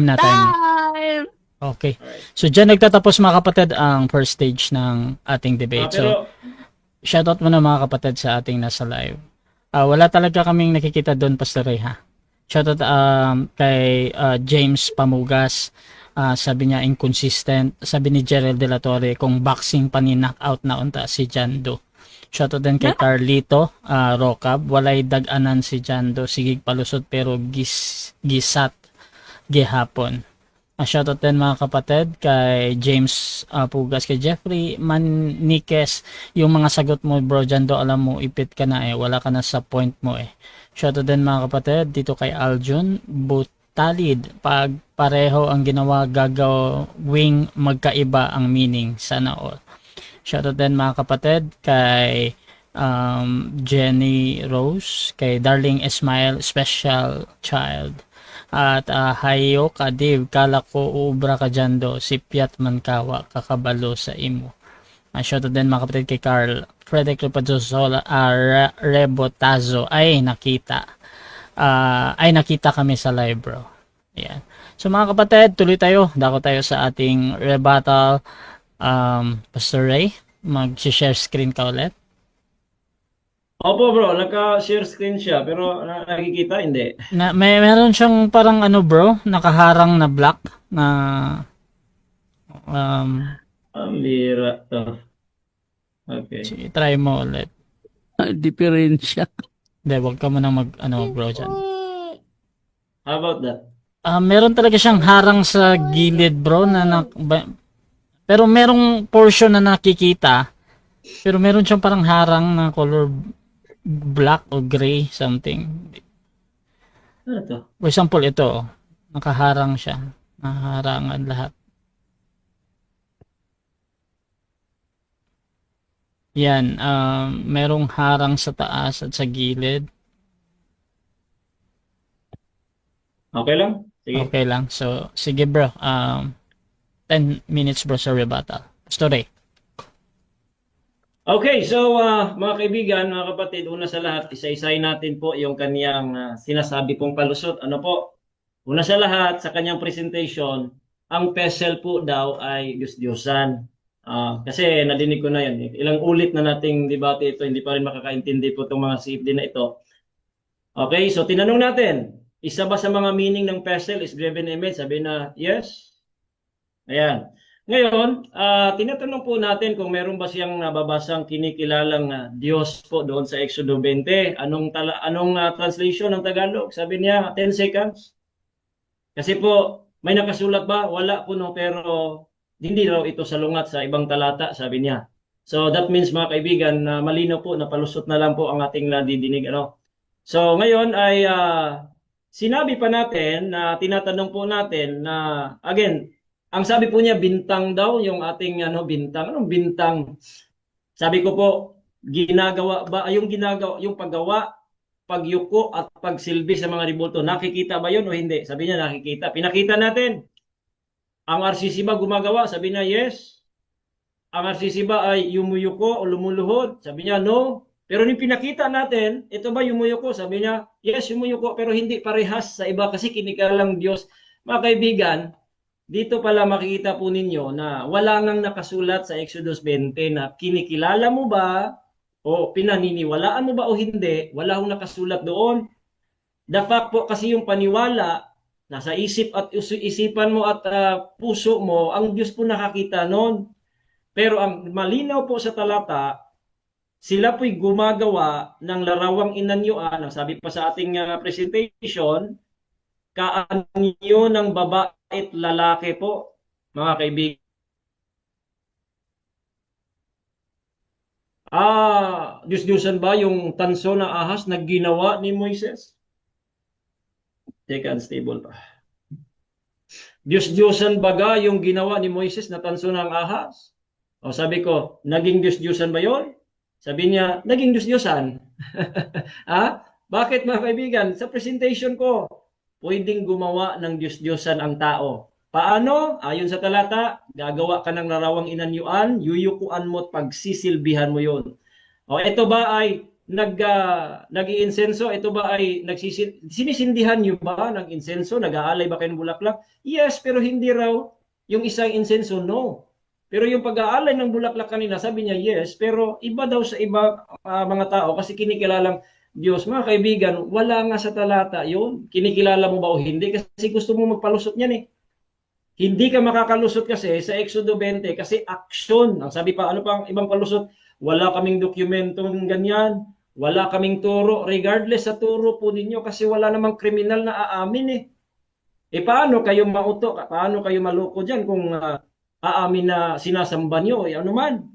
na, time. Time! Okay. Alright. So, dyan nagtatapos mga kapatid ang first stage ng ating debate. So, Pero, shoutout muna mga kapatid sa ating nasa live. Wala talaga kaming nakikita doon, Pastor Ray, ha? Shoutout kay James Pamugas. Sabi niya inconsistent. Sabi ni Gerald De La Torre kung boxing pa ni knockout na unta si Jando. Shoutout din kay Carlito Rocab. Walay dag-anan si Jando. Sigig palusot pero gisat gihapon. Shoutout din mga kapatid kay James Pugas, kay Jeffrey Maniques. Yung mga sagot mo bro Jando, alam mo ipit ka na wala ka na sa point mo Shoutout din mga kapatid dito kay Aljun Butalid. Pag pareho ang ginawa gagawing magkaiba ang meaning. Sana all. Shoutout din mga kapatid kay Jenny Rose, kay Darling Ismail Special Child, at hayo ka Dave, kala ko ubra ka Jando, si Piat man kawa kakabalo sa imo. Shoutout din mga kapatid kay Carl Frederick Rupazosola Rebotazo. Ay nakita kami sa live bro. Ayan. So mga kapatid, tuloy tayo. Dako tayo sa ating rebuttal. Pastor Ray, mag-share screen ka ulit. Opo bro, naka-share screen siya pero nakikita hindi. Meron siyang parang ano bro, nakaharang na black na Ang lira to. Okay. try mo ulit. Diferensya. Hindi, wag ka muna mag bro dyan. How about that? Meron talaga siyang harang sa gilid bro pero merong portion na nakikita. Pero meron siyang parang harang na color black or gray something. Ano to? For example, ito. Nakaharang siya. Nakaharangan lahat. Yan. Merong harang sa taas at sa gilid. Okay lang? Sige. Okay lang. So, sige bro. 10 minutes bro sa rebuttal. Story. Okay, so mga kaibigan, mga kapatid, una sa lahat, isa-isayin natin po yung kaniyang sinasabi pong palusot. Ano po? Una sa lahat, sa kanyang presentation, ang pesel po daw ay Diyos-Diyosan. Kasi nadinig ko na yan. Ilang ulit na nating debate ito, hindi pa rin makakaintindi po itong mga CFD na ito. Okay, so tinanong natin, isa ba sa mga meaning ng pesel is graven image? Sabi na, yes. Ayan. Ngayon, tinatanong po natin kung meron ba siyang nababasang kinikilalang Diyos po doon sa Exodo 20. Anong translation ng Tagalog? Sabi niya, 10 seconds. Kasi po, may nakasulat ba? Wala po no, pero hindi raw ito salungat sa ibang talata, sabi niya. So that means mga kaibigan, malinaw po, napalusot na lang po ang ating nadidinig. So ngayon ay sinabi pa natin na tinatanong po natin na, again, ang sabi po niya, bintang daw, yung ating bintang. Anong bintang? Sabi ko po, ginagawa ba, yung paggawa, pagyuko at pagsilbi sa mga ribulto, nakikita ba yun o hindi? Sabi niya, nakikita. Pinakita natin. Ang RCC ba gumagawa? Sabi niya, yes. Ang RCC ba ay yumuyuko o lumuluhod? Sabi niya, no. Pero yung pinakita natin, ito ba yumuyuko? Sabi niya, yes, yumuyuko, pero hindi parehas sa iba kasi kinikalang Diyos. Mga kaibigan, dito pala makikita po ninyo na wala nang nakasulat sa Exodus 20 na kinikilala mo ba o pinaniniwalaan mo ba o hindi, wala hong nakasulat doon. The fact po kasi yung paniwala, nasa isip at isipan mo at puso mo, ang Diyos po nakakita noon. Pero ang malinaw po sa talata, sila po'y gumagawa ng larawang inanyuan, ang sabi pa sa ating presentation, kaanyo ng babae at lalaki po, mga kaibigan. Diyos-Diyosan ba yung tanso na ahas na ginawa ni Moises? Teka, unstable pa. Diyos-Diyosan baga yung ginawa ni Moises na tanso ng ahas? O sabi ko, naging Diyos-Diyosan ba yun? Sabi niya, naging Diyos-Diyosan. Bakit mga kaibigan? Sa presentation ko, pwedeng gumawa ng Diyos-Diyosan ang tao. Paano? Ayon sa talata, gagawa ka ng larawang inanyuan, yuyukuan mo at pagsisilbihan mo yun. O ito ba ay nag-iinsenso? Ito ba ay sinisindihan nyo ba ng insenso? Nag-aalay ba kayo ng bulaklak? Yes, pero hindi raw yung isang insenso, no. Pero yung pag-aalay ng bulaklak kanina, sabi niya yes, pero iba daw sa iba mga tao kasi kinikilalang Diyos, mga kaibigan, wala nga sa talata yun. Kinikilala mo ba o hindi? Kasi gusto mo magpalusot niyan eh. Hindi ka makakalusot kasi sa Exodo 20 kasi action. Ang sabi pa, ano pa ang ibang palusot? Wala kaming dokumentong ganyan. Wala kaming turo. Regardless sa turo po ninyo kasi wala namang kriminal na aamin eh. Eh paano kayo mauto? Paano kayo maloko dyan kung aamin na sinasamba nyo? Eh, ano man.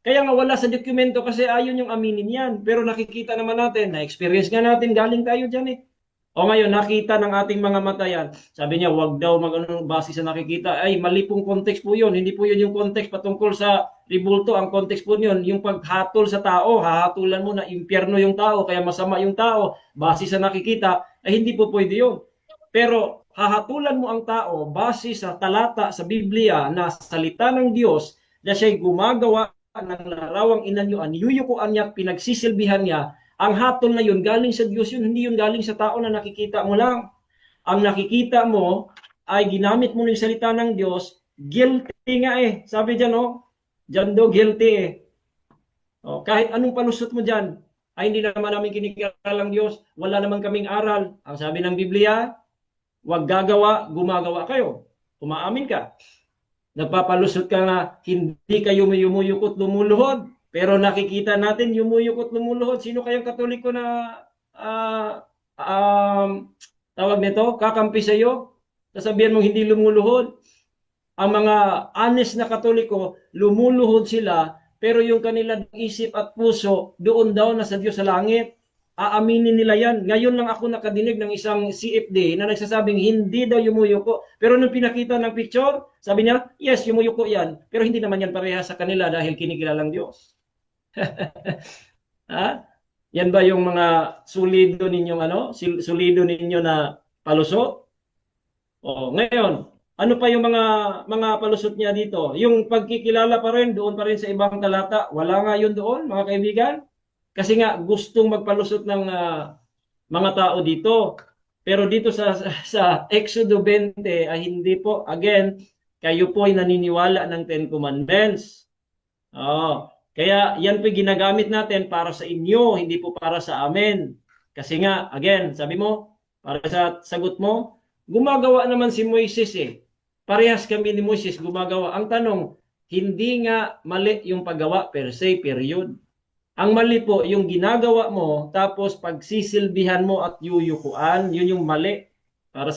Kaya nga wala sa dokumento kasi ayon yung aminin yan. Pero nakikita naman natin, na-experience nga natin, galing tayo dyan eh. O ngayon, nakita ng ating mga mata yan. Sabi niya, wag daw mag-ano base sa nakikita. Ay, mali pong context po yun. Hindi po yun yung context patungkol sa ribulto. Ang context po yun, yung paghatol sa tao. Hahatulan mo na impyerno yung tao, kaya masama yung tao. Base sa nakikita, ay hindi po pwede yun. Pero hahatulan mo ang tao base sa talata sa Biblia na salita ng Diyos na siya'y gumagawa ng larawang inanyuan, yuyukuan niya, pinagsisilbihan niya. Ang hatol na yun, galing sa Diyos yun, hindi yun galing sa tao na nakikita mo lang. Ang nakikita mo ay ginamit mo ng salita ng Diyos, guilty nga eh. Sabi dyan, oh, dyan do, guilty eh. Oh, kahit anong palusot mo dyan, ay hindi naman namin kinikilala ng Diyos, wala naman kaming aral. Ang sabi ng Biblia, wag gagawa, gumagawa kayo. Umaamin ka. Nagpapalusot ka nga, hindi kayo yumuyukot lumuluhod. Pero nakikita natin yumuyukot lumuluhod. Sino kayang Katoliko na tawag nito, kakampi sa iyo? Sasabihan mong hindi lumuluhod. Ang mga honest na Katoliko, lumuluhod sila, pero yung kanilang isip at puso, doon daw na sa Diyos sa langit. Aaminin nila yan. Ngayon lang ako nakadinig ng isang CFD na nagsasabing hindi daw yumuyuko. Pero nung pinakita ng picture, sabi niya, yes, yumuyuko yan. Pero hindi naman yan pareha sa kanila dahil kinikilalang Diyos. Ha? Yan ba yung mga sulido ninyong sulido ninyo na palusot? O, ngayon, ano pa yung mga palusot niya dito? Yung pagkikilala pa rin, doon pa rin sa ibang talata. Wala nga yun doon, mga kaibigan. Kasi nga gustong magpalusot ng mga tao dito. Pero dito sa Exodo 20 ay hindi po. Again, kayo po ay naniniwala ng Ten Commandments. Kaya yan po ginagamit natin para sa inyo, hindi po para sa amin. Kasi nga, again, sabi mo, para sa sagot mo, gumagawa naman si Moises eh. Parehas kami ni Moises gumagawa. Ang tanong, hindi nga mali yung paggawa per se, period. Ang mali po, yung ginagawa mo, tapos pagsisilbihan mo at yuyukuan, yun yung mali para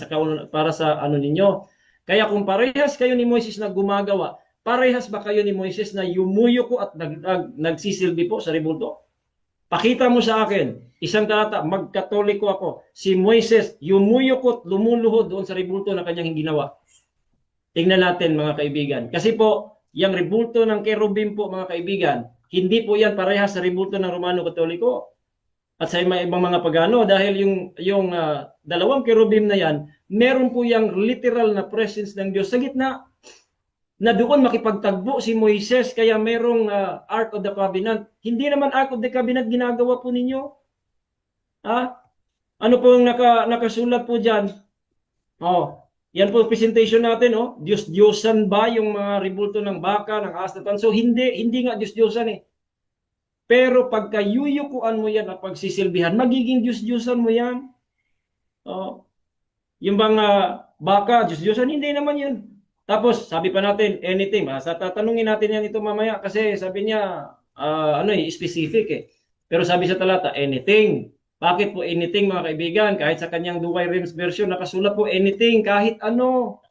sa ano ninyo. Kaya kung parehas kayo ni Moises na gumagawa, parehas ba kayo ni Moises na yumuyuko at nagsisilbi po sa ribulto? Pakita mo sa akin, isang talata, magkatoliko ako, si Moises yumuyuko at lumuluhod doon sa ribulto na kanyang ginawa. Tingnan natin mga kaibigan. Kasi po, yung ribulto ng kerubim po mga kaibigan, hindi po yan parehas sa ribulto ng Romano Katoliko at sa ibang mga pagano dahil yung dalawang kerubim na yan, meron po yung literal na presence ng Diyos sa gitna na doon makipagtagbo si Moises kaya merong Ark of the Covenant. Hindi naman Ark of the Covenant ginagawa po ninyo. Ano po yung nakasulat po dyan? Yan po presentation natin, Diyos-Diyosan ba yung mga ribulto ng baka, ng asatan? So hindi nga Diyos-Diyosan eh. Pero pagka yuyukuan mo yan at pagsisilbihan, magiging Diyos-Diyosan mo yan. Yung bang baka, Diyos-Diyosan, hindi naman yun. Tapos sabi pa natin, anything. Tatanungin natin yan ito mamaya kasi sabi niya, specific eh. Pero sabi sa talata, anything. Bakit po anything mga kaibigan? Kahit sa kanyang Duway Rems version, nakasulat po anything, kahit ano.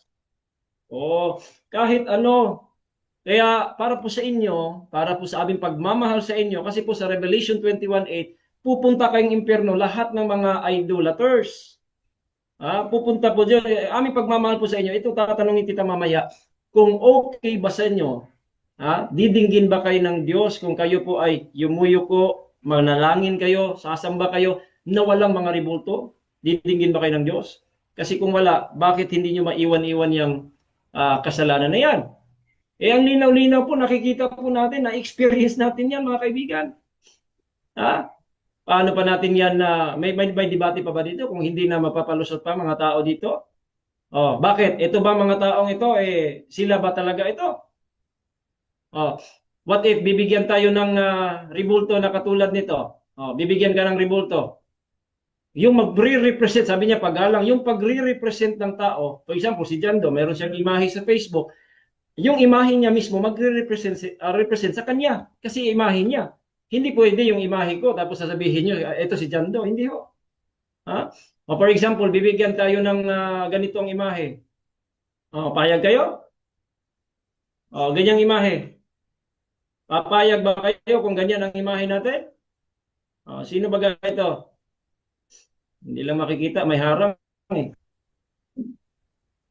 Kahit ano. Kaya para po sa inyo, para po sa aming pagmamahal sa inyo, kasi po sa Revelation 21:8, pupunta kayong impyerno lahat ng mga idolaters. Pupunta po dyan. Aming pagmamahal po sa inyo, ito tatanungin kita mamaya, kung okay ba sa inyo, didinggin ba kayo ng Diyos kung kayo po ay yumuyuko, manalangin kayo, sasamba kayo na walang mga ribulto? Didinggin ba kayo ng Diyos? Kasi kung wala, bakit hindi nyo maiwan-iwan yung kasalanan na yan? Ang linaw-linaw po, nakikita po natin, na-experience natin yan mga kaibigan. Paano pa natin yan may debate pa ba dito kung hindi na mapapalusot pa mga tao dito? Bakit? Ito ba mga taong ito, sila ba talaga ito? What if bibigyan tayo ng ribulto na katulad nito? Bibigyan ka ng rebulto. Yung magre-represent, sabi niya paggalang, yung pagre-represent ng tao, for example, si Jando, meron siyang imahe sa Facebook, yung imahe niya mismo represent sa kanya kasi imahe niya. Hindi pwede yung imahe ko tapos sasabihin niyo, ito si Jando. Hindi ho. Ha? For example, bibigyan tayo ng ganitong imahe. Payag kayo? Ganyang imahe. Papayag ba kayo kung ganyan ang imahe natin? Sino ba ito? Hindi lang makikita, may harang eh.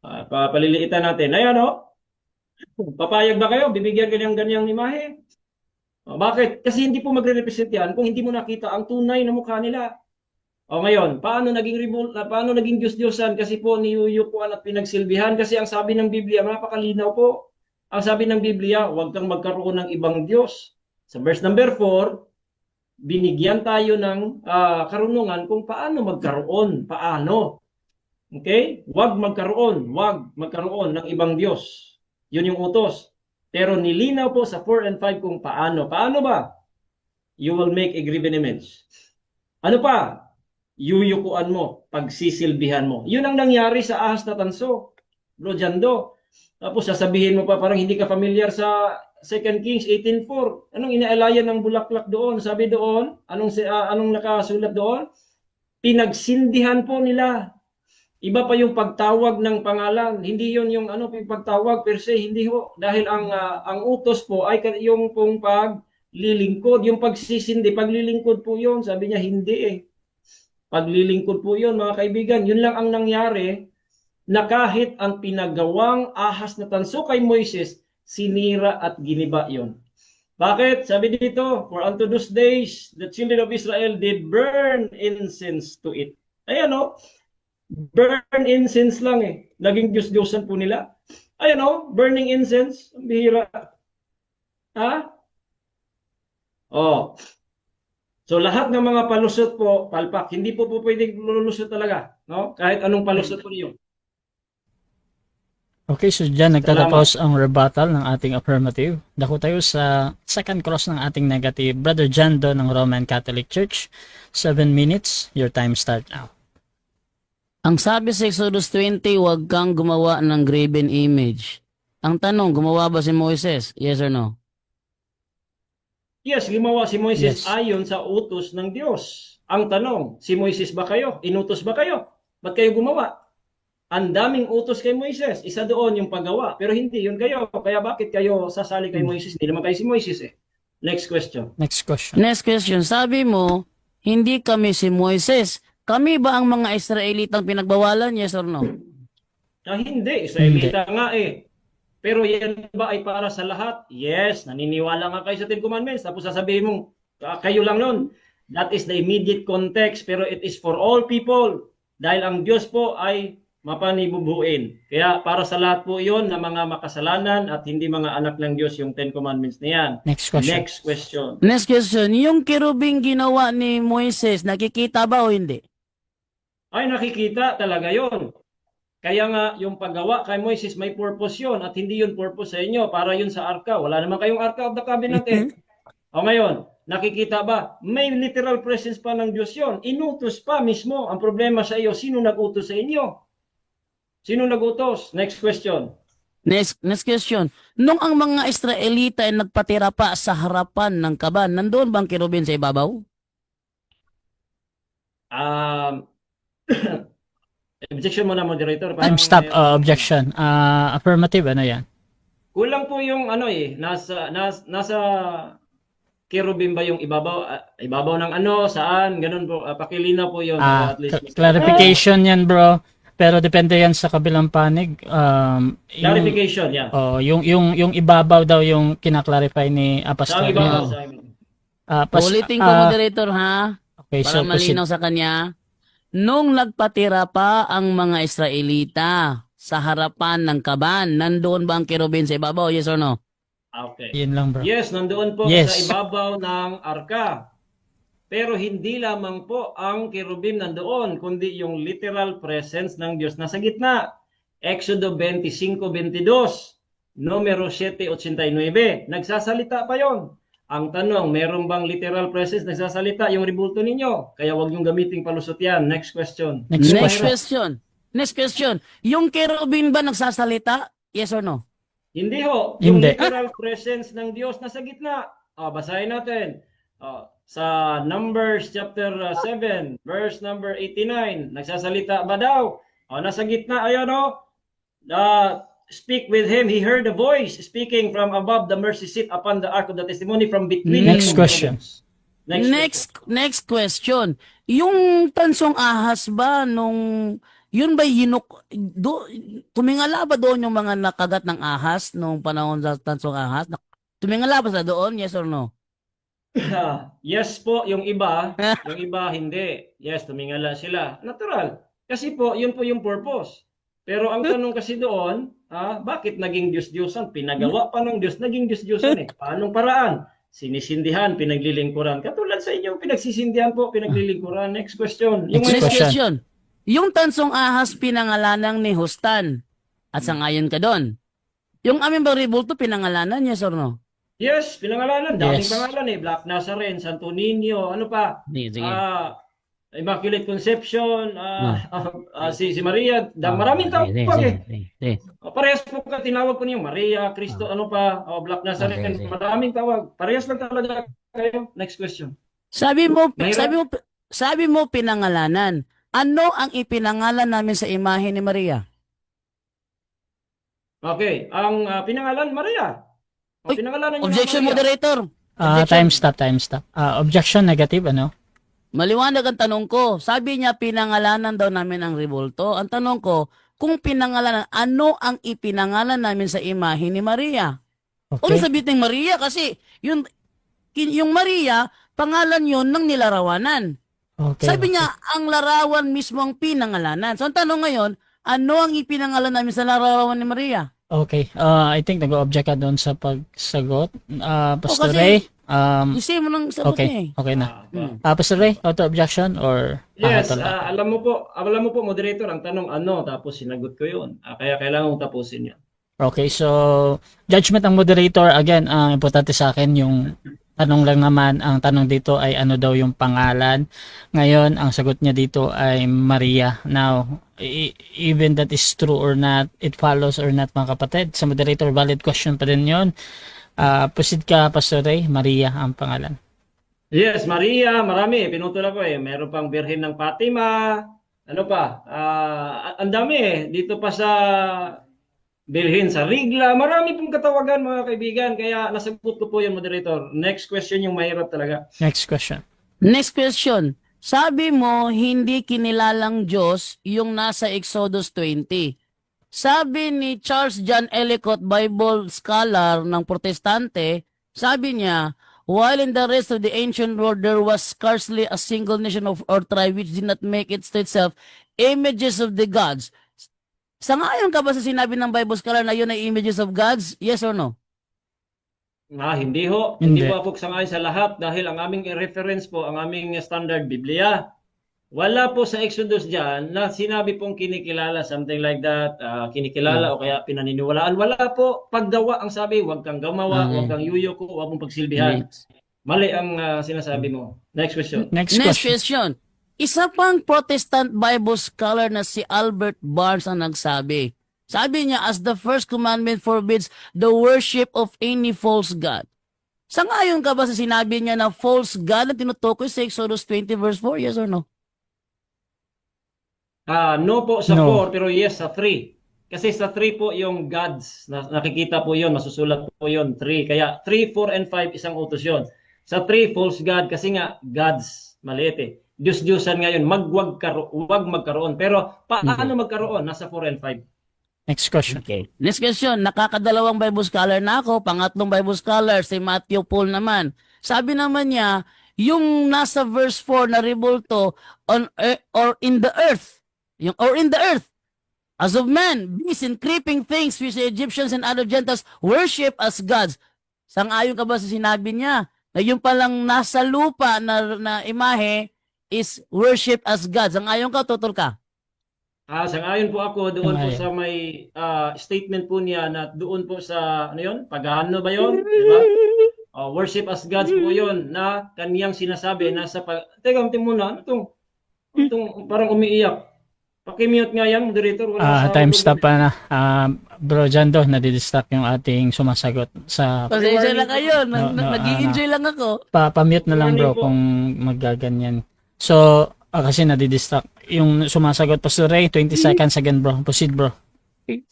Papaliliitan natin. Ayan Papayag ba kayo? Bibigyan ka ng ganyang imahe? Bakit? Kasi hindi po magre-represent yan kung hindi mo nakita ang tunay na mukha nila. Ngayon, paano naging Diyos-Diyosan? Kasi po niyuyukuan at pinagsilbihan. Kasi ang sabi ng Biblia, napakalinaw po. Ang sabi ng Biblia, huwag kang magkaroon ng ibang Diyos. Sa verse number 4, binigyan tayo ng karunungan kung paano magkaroon. Paano? Okay? Huwag magkaroon ng ibang Diyos. Yun yung utos. Pero nilinaw po sa 4 and 5 kung paano. Paano ba? You will make a graven image. Ano pa? Yuyukuan mo, pagsisilbihan mo. Yun ang nangyari sa ahas na tanso. Bro Jando. Tapos sasabihin mo pa parang hindi ka familiar sa 2 Kings 18:4. Anong inaalayan ng bulaklak doon? Sabi doon, anong nakasulat doon? Pinagsindihan po nila. Iba pa yung pagtawag ng pangalan. Hindi yun yung pagtawag per se. Hindi ho. Dahil ang utos po ay yung pong paglilingkod. Yung pagsisindi, paglilingkod po yun. Sabi niya, hindi eh. Paglilingkod po yun, mga kaibigan. Yun lang ang nangyari na kahit ang pinagawang ahas na tanso kay Moises, sinira at giniba yun. Bakit? Sabi dito, for unto those days, the children of Israel did burn incense to it. Ayan burn incense lang eh. Naging Diyos-Diyosan po nila. Ayan burning incense. Ang bihira. Ha? So lahat ng mga palusot po, palpak, hindi po pwedeng lulusot talaga. No? Kahit anong palusot po niyo. Okay, so dyan nagtatapos ang rebuttal ng ating affirmative. Dako tayo sa second cross ng ating negative. Brother Jando ng Roman Catholic Church. 7 minutes. Your time start now. Ang sabi sa Exodus 20, huwag kang gumawa ng graven image. Ang tanong, gumawa ba si Moises? Yes or no? Yes, gumawa si Moises Yes. ayon sa utos ng Diyos. Ang tanong, si Moises ba kayo? Inutos ba kayo? Ba't kayo gumawa? Ang daming utos kay Moises. Isa doon yung paggawa. Pero hindi yun kayo. Kaya bakit kayo sasali kay Moises? Hindi naman kayo si Moises eh. Next question. Next question. Next question, sabi mo, hindi kami si Moises. Kami ba ang mga Israelitang pinagbawalan? Yes or no? Hindi. Israelita nga eh. Pero yan ba ay para sa lahat? Yes. Naniniwala nga kayo sa 10 Commandments. Tapos sasabihin mong, kayo lang nun. That is the immediate context. Pero it is for all people. Dahil ang Diyos po ay mapanibubuin. Kaya para sa lahat po yon na mga makasalanan at hindi mga anak ng Diyos yung 10 Commandments na yan. Next question. Next question. Next question, yung kerubing ginawa ni Moises, nakikita ba o hindi? Ay nakikita talaga yon. Kaya nga yung paggawa kay Moises may purpose yon at hindi yun purpose sa inyo. Para yun sa arka. Wala naman kayong arka of the covenant eh. Ngayon, nakikita ba? May literal presence pa ng Diyos yon. Inutos pa mismo. Ang problema sa iyo, sino nag-utos sa inyo? Sino nag-utos? Next question. Next question, nung ang mga Israelita ay nagpatira pa sa harapan ng kaban, nandoon bang kerubin sa ibabaw? Objection mo na, moderator. Time stop. Objection. Affirmative. Ano yan? Kulang po yung nasa kerubim ba yung ibabaw ng saan? Ganun po. Pakilina po yun. At least. Clarification yan, bro. Pero depende yan sa kabilang panig. Clarification, yeah. Yung ibabaw daw yung kinaklarify ni Apostol. Sa ibabaw. Ulitin ko, moderator, ha? Okay, Para so malinaw sa kanya. Nung nagpatira pa ang mga Israelita sa harapan ng kaban, nandoon ba ang kerubin sa ibabaw? Yes or no? Okay. Yun lang, bro. Yes, nandoon po Yes. sa ibabaw ng arka. Pero hindi lamang po ang kerubim nandoon, kundi yung literal presence ng Diyos nasa gitna. Exodo 25:22, numero 7:89. Nagsasalita pa yon. Ang tanong, meron bang literal presence nagsasalita yung rebulto ninyo? Kaya wag yung gamiting palusot yan. Next question. Next Next question. question. Next question. Yung cherubim ba nagsasalita? Yes or no? Hindi ho. Yung Hindi. literal presence ng Diyos nasa gitna. Basahin natin. Sa Numbers chapter 7, verse number 89. Nagsasalita ba daw? Nasa gitna. Ayan o. Speak with him. He heard a voice speaking from above the mercy seat upon the ark of the testimony from between Next the two question. cherubims. Next question. Yung tansong ahas ba nung yun ba tumingala ba doon yung mga nakagat ng ahas nung panahon sa tansong ahas? Tumingala ba sa doon? Yes or no? Yes po, yung iba hindi. Yes, tumingala sila. Natural. Kasi po, yun po yung purpose. Pero ang tanong kasi doon, bakit naging Diyos-Diyosan? Pinagawa pa ng Diyos, naging Diyos-Diyosan eh. Paanong paraan? Sinisindihan, pinaglilingkuran. Katulad sa inyo, pinagsisindihan po, pinaglilingkuran. Next question. Yung Next Next question. question. Yung tansong ahas pinangalanan ni Hustan at sangayon ka doon. Yung aming baribulto pinangalanan, yes or no? Yes, pinangalanan. Daming Yes. pangalan eh. Black Nazarene, Santo Niño, ano pa? Sige. Immaculate Conception, si Maria. Maraming tawag eh. Sige. Parehas po ka, tinawag ko niyo. Maria, Cristo, ano pa? Black Nazarene. Okay. Maraming tawag. Parehas lang talaga kayo. Next question. Sabi mo Mahirap. sabi mo pinangalanan. Ano ang ipinangalan namin sa imahe ni Maria? Okay, ang pinangalan, Maria. Uy, Pinangalanan niyo Objection, na Maria. moderator. Time stop. Objection negative, ano? Maliwanag ang tanong ko. Sabi niya pinangalanan daw namin ang rebulto. Ang tanong ko, kung pinangalanan, ano ang ipinangalan namin sa imahe ni Maria? Huwag Okay. sabihin Maria kasi yung Maria, pangalan yun ng nilarawanan. Okay. Sabi niya, ang larawan mismo ang pinangalanan. So ang tanong ngayon, ano ang ipinangalan namin sa larawan ni Maria? Okay. I think nag-object ka doon sa pagsagot. Pastor kasi- Ray, Gusto mo nang sagot niya eh. okay na. Hmm. Pastor Ray, auto objection or Yes, pahatol lang? alam mo po, moderator, ang tanong ano, tapos sinagot ko yun. Kaya kailangan kong tapusin yun. Okay, so judgment ng moderator, again, ang importante sa akin yung tanong lang naman, ang tanong dito ay ano daw yung pangalan. Ngayon, ang sagot niya dito ay Maria. Now, even that is true or not, it follows or not mga kapatid, sa moderator, valid question pa din yun. Proceed ka, Pastor Ray, Maria ang pangalan. Yes, Maria, marami. Pinutol ako eh. Meron pang Birhen ng Fatima. Ano pa? Ang dami eh. Dito pa sa Birhen sa Rigla. Marami pong katawagan mga kaibigan. Kaya nasagot ko po yung moderator. Next question yung mahirap talaga. Next question. Next question. Sabi mo, hindi kinilalang Diyos yung nasa Exodus 20. Sabi ni Charles John Ellicott, Bible scholar ng Protestante, sabi niya, while in the rest of the ancient world there was scarcely a single nation or tribe which did not make it to itself images of the gods. Sangayon ka ba sa sinabi ng Bible scholar na yun ay images of gods? Yes or no? Hindi ho. Hindi. Hindi po ako sangayon sa lahat dahil ang aming reference po, ang aming standard Biblia. Wala po sa Exodus dyan na sinabi pong kinikilala, something like that, kinikilala o kaya pinaniniwalaan. Wala po. Paggawa ang sabi, huwag kang gumawa, huwag kang yuyoko, huwag mong pagsilbihan. Mali ang sinasabi mo. Next question. Next Next question. question. Isa pang Protestant Bible scholar na si Albert Barnes ang nagsabi. Sabi niya, as the first commandment forbids the worship of any false god. Sangayon ka ba sa sinabi niya na false god na tinutukoy sa Exodus 20 verse 4? Yes or no? No po sa No. 4, pero yes sa 3. Kasi sa 3 po yung gods, nakikita po yun, masusulat po yun, 3. Kaya 3, 4, and 5, isang utos yun. Sa 3, false god, kasi nga, gods, maliit eh. Diyos-Diyosan ngayon, huwag magkaroon. Pero paano magkaroon? Nasa 4 and 5. Next question. Okay. Next question. Nakakadalawang Bible scholar na ako. Pangatlong Bible scholar, si Matthew Paul naman. Sabi naman niya, yung nasa verse 4 na rebulto on or in the earth, yung or in the earth, as of man, beasts and creeping things which the Egyptians and other Gentiles worship as gods. Sang-ayon ka ba sa sinabi niya na yung palang nasa lupa na imahe is worship as gods? Sang-ayon ka, tutol ka? Sang-ayon po ako doon po Sang-ayon. sa may statement po niya na doon po sa, ano yun? Pagano ba yun? Diba? worship as gods po yun na kaniyang sinasabi. Teka, muna, ano itong parang umiiyak? Pakimute nga yan, moderator. Wala sa Time ulo. stop pa na. Bro Jando, nadidistract yung ating sumasagot sa Pasensya na kayo, nag-i-enjoy lang ako. pa-mute na lang bro Morning po. kung maggaganyan. So, kasi nadidistract. Yung sumasagot, Pastor Ray, 20 seconds again bro. Proceed bro.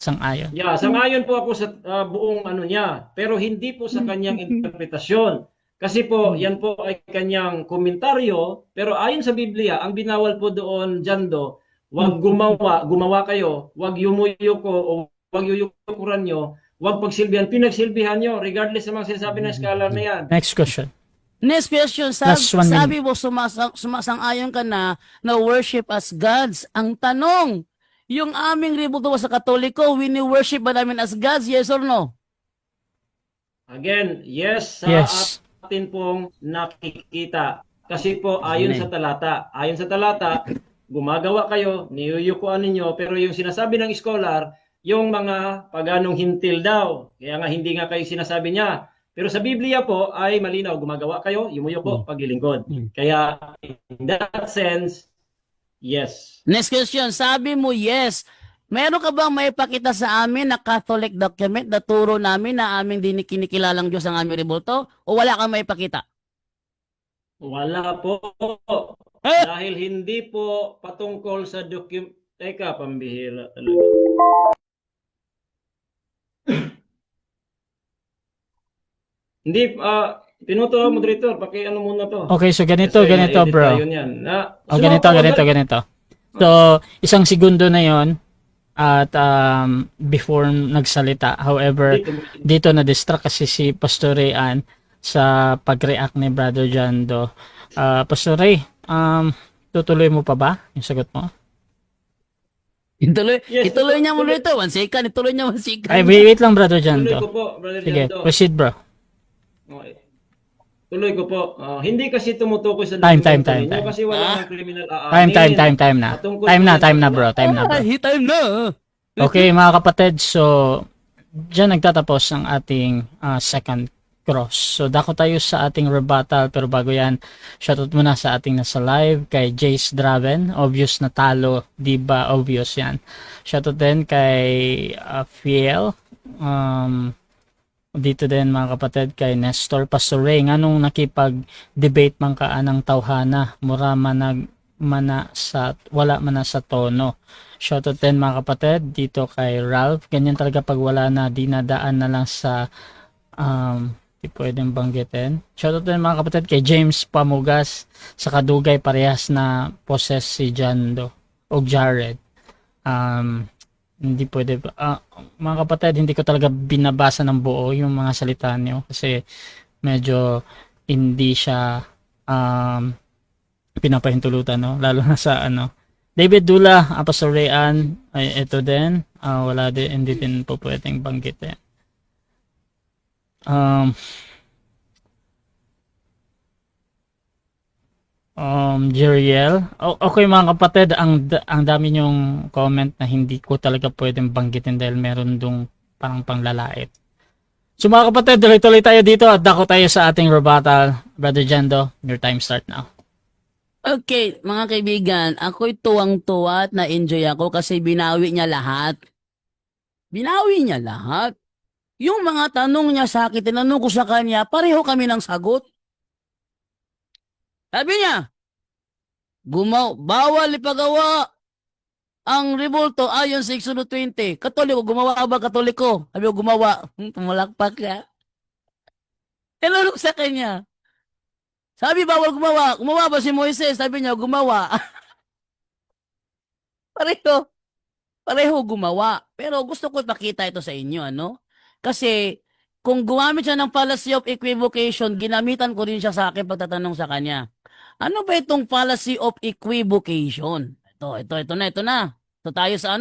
Sang-ayon. Yeah, sangayon po ako sa buong ano niya, pero hindi po sa kanyang interpretasyon. Kasi po, yan po ay kanyang komentaryo, pero ayon sa Biblia, ang binawal po doon, Jando, wag gumawa kayo, wag yumuyuko o wag yuyukuran nyo, wag pagsilbihan, pinagsilbihan nyo, regardless sa mga sinasabi ng scholar na yan. Next question. Next question, Last 1 minute. sabi mo sumasang-ayon ka na worship as gods. Ang tanong, yung aming rebulto sa Katoliko, wini-worship ba namin as gods, yes or no? Again, yes, sa Yes. atin pong nakikita. Kasi po, ayon sa talata, gumagawa kayo, niyuyukuan ninyo, pero yung sinasabi ng scholar, yung mga paganong hintil daw. Kaya nga hindi nga kayo sinasabi niya. Pero sa Biblia po ay malinaw, gumagawa kayo, yumuyuko, paglilingkod. Kaya in that sense, yes. Next question, sabi mo yes. Meron ka bang may pakita sa amin na Catholic document na turo namin na aming kinikilalang Diyos ang aming rebulto? O wala kang may pakita? Wala po. Dahil hindi po patungkol sa Teka, pambihira talaga. Hindi, pinuto moderator, ano muna to. Okay, so ganito Kasi na-edit bro. tayo niyan. Ganito. So, isang segundo na yon at before nagsalita. However, dito na-distract kasi si Pastor Rayan sa pag-react ni Brother Jando. Pastor Ray, tutuloy mo pa ba yung sagot mo? Yes, Ituloy niya muna ito. 1 second. Ituloy niya 1 second. Ay, wait lang Brother Tuloy ko Jando. po, Brother Sige, Jando. proceed bro. Okay. Tuloy ko po. Hindi kasi tumutukoy sa Time. ninyo kasi wala nang criminal Time na. Patungkol Time na po bro. Time na bro. Time na. Okay mga kapatid, so dyan nagtatapos ang ating second cross. So dako tayo sa ating rebuttal, pero bago yan, shoutout muna sa ating nasa live kay Jace Draven. Obvious na talo, di ba? Obvious yan. Shoutout din kay Fiel. Dito din mga kapatid kay Nestor Pastor Ray, nganong nakipag-debate man ka anang tawhana, mura wala man na sa tono. Shoutout din mga kapatid dito kay Ralph, ganyan talaga pag wala na, dinadaan na lang sa di pwedeng banggitin. Shoutout din mga kapatid kay James Pamugas sa Kadugay, parehas na possess si Jando o Jared. Hindi pwede mga kapatid, hindi ko talaga binabasa ng buo yung mga salita niyo kasi medyo hindi siya pinapahintulutan, no? Lalo na sa David Dula, Pastor Rayan, ay ito din, wala din, hindi din po pwedeng banggitin. Jeriel. Okay mga kapatid, ang dami nyong comment na hindi ko talaga pwedeng banggitin dahil meron dong parang panglalait. So mga kapatid, tuloy-tuloy tayo dito at dako tayo sa ating rebuttal. Brother Jando, your time start now. Okay, mga kaibigan, ako'y tuwang-tuwa at na-enjoy ako kasi binawi niya lahat. Binawi niya lahat. Yung mga tanong niya sa akin, tinanong ko sa kanya, pareho kami ng sagot. Sabi niya, bawal ipagawa ang rebulto ayon sa Exodus 20. Katoliko, gumawa ba Katoliko? Sabi ko, gumawa. Pumalakpak ka. Tinanong sa kanya. Sabi, bawal gumawa. Gumawa ba si Moises? Sabi niya, gumawa. Pareho gumawa. Pero gusto ko ipakita ito sa inyo, Kasi, kung gumamit siya ng fallacy of equivocation, ginamitan ko rin siya sa akin pagtatanong sa kanya. Ano ba itong fallacy of equivocation? Ito na. Ito tayo sa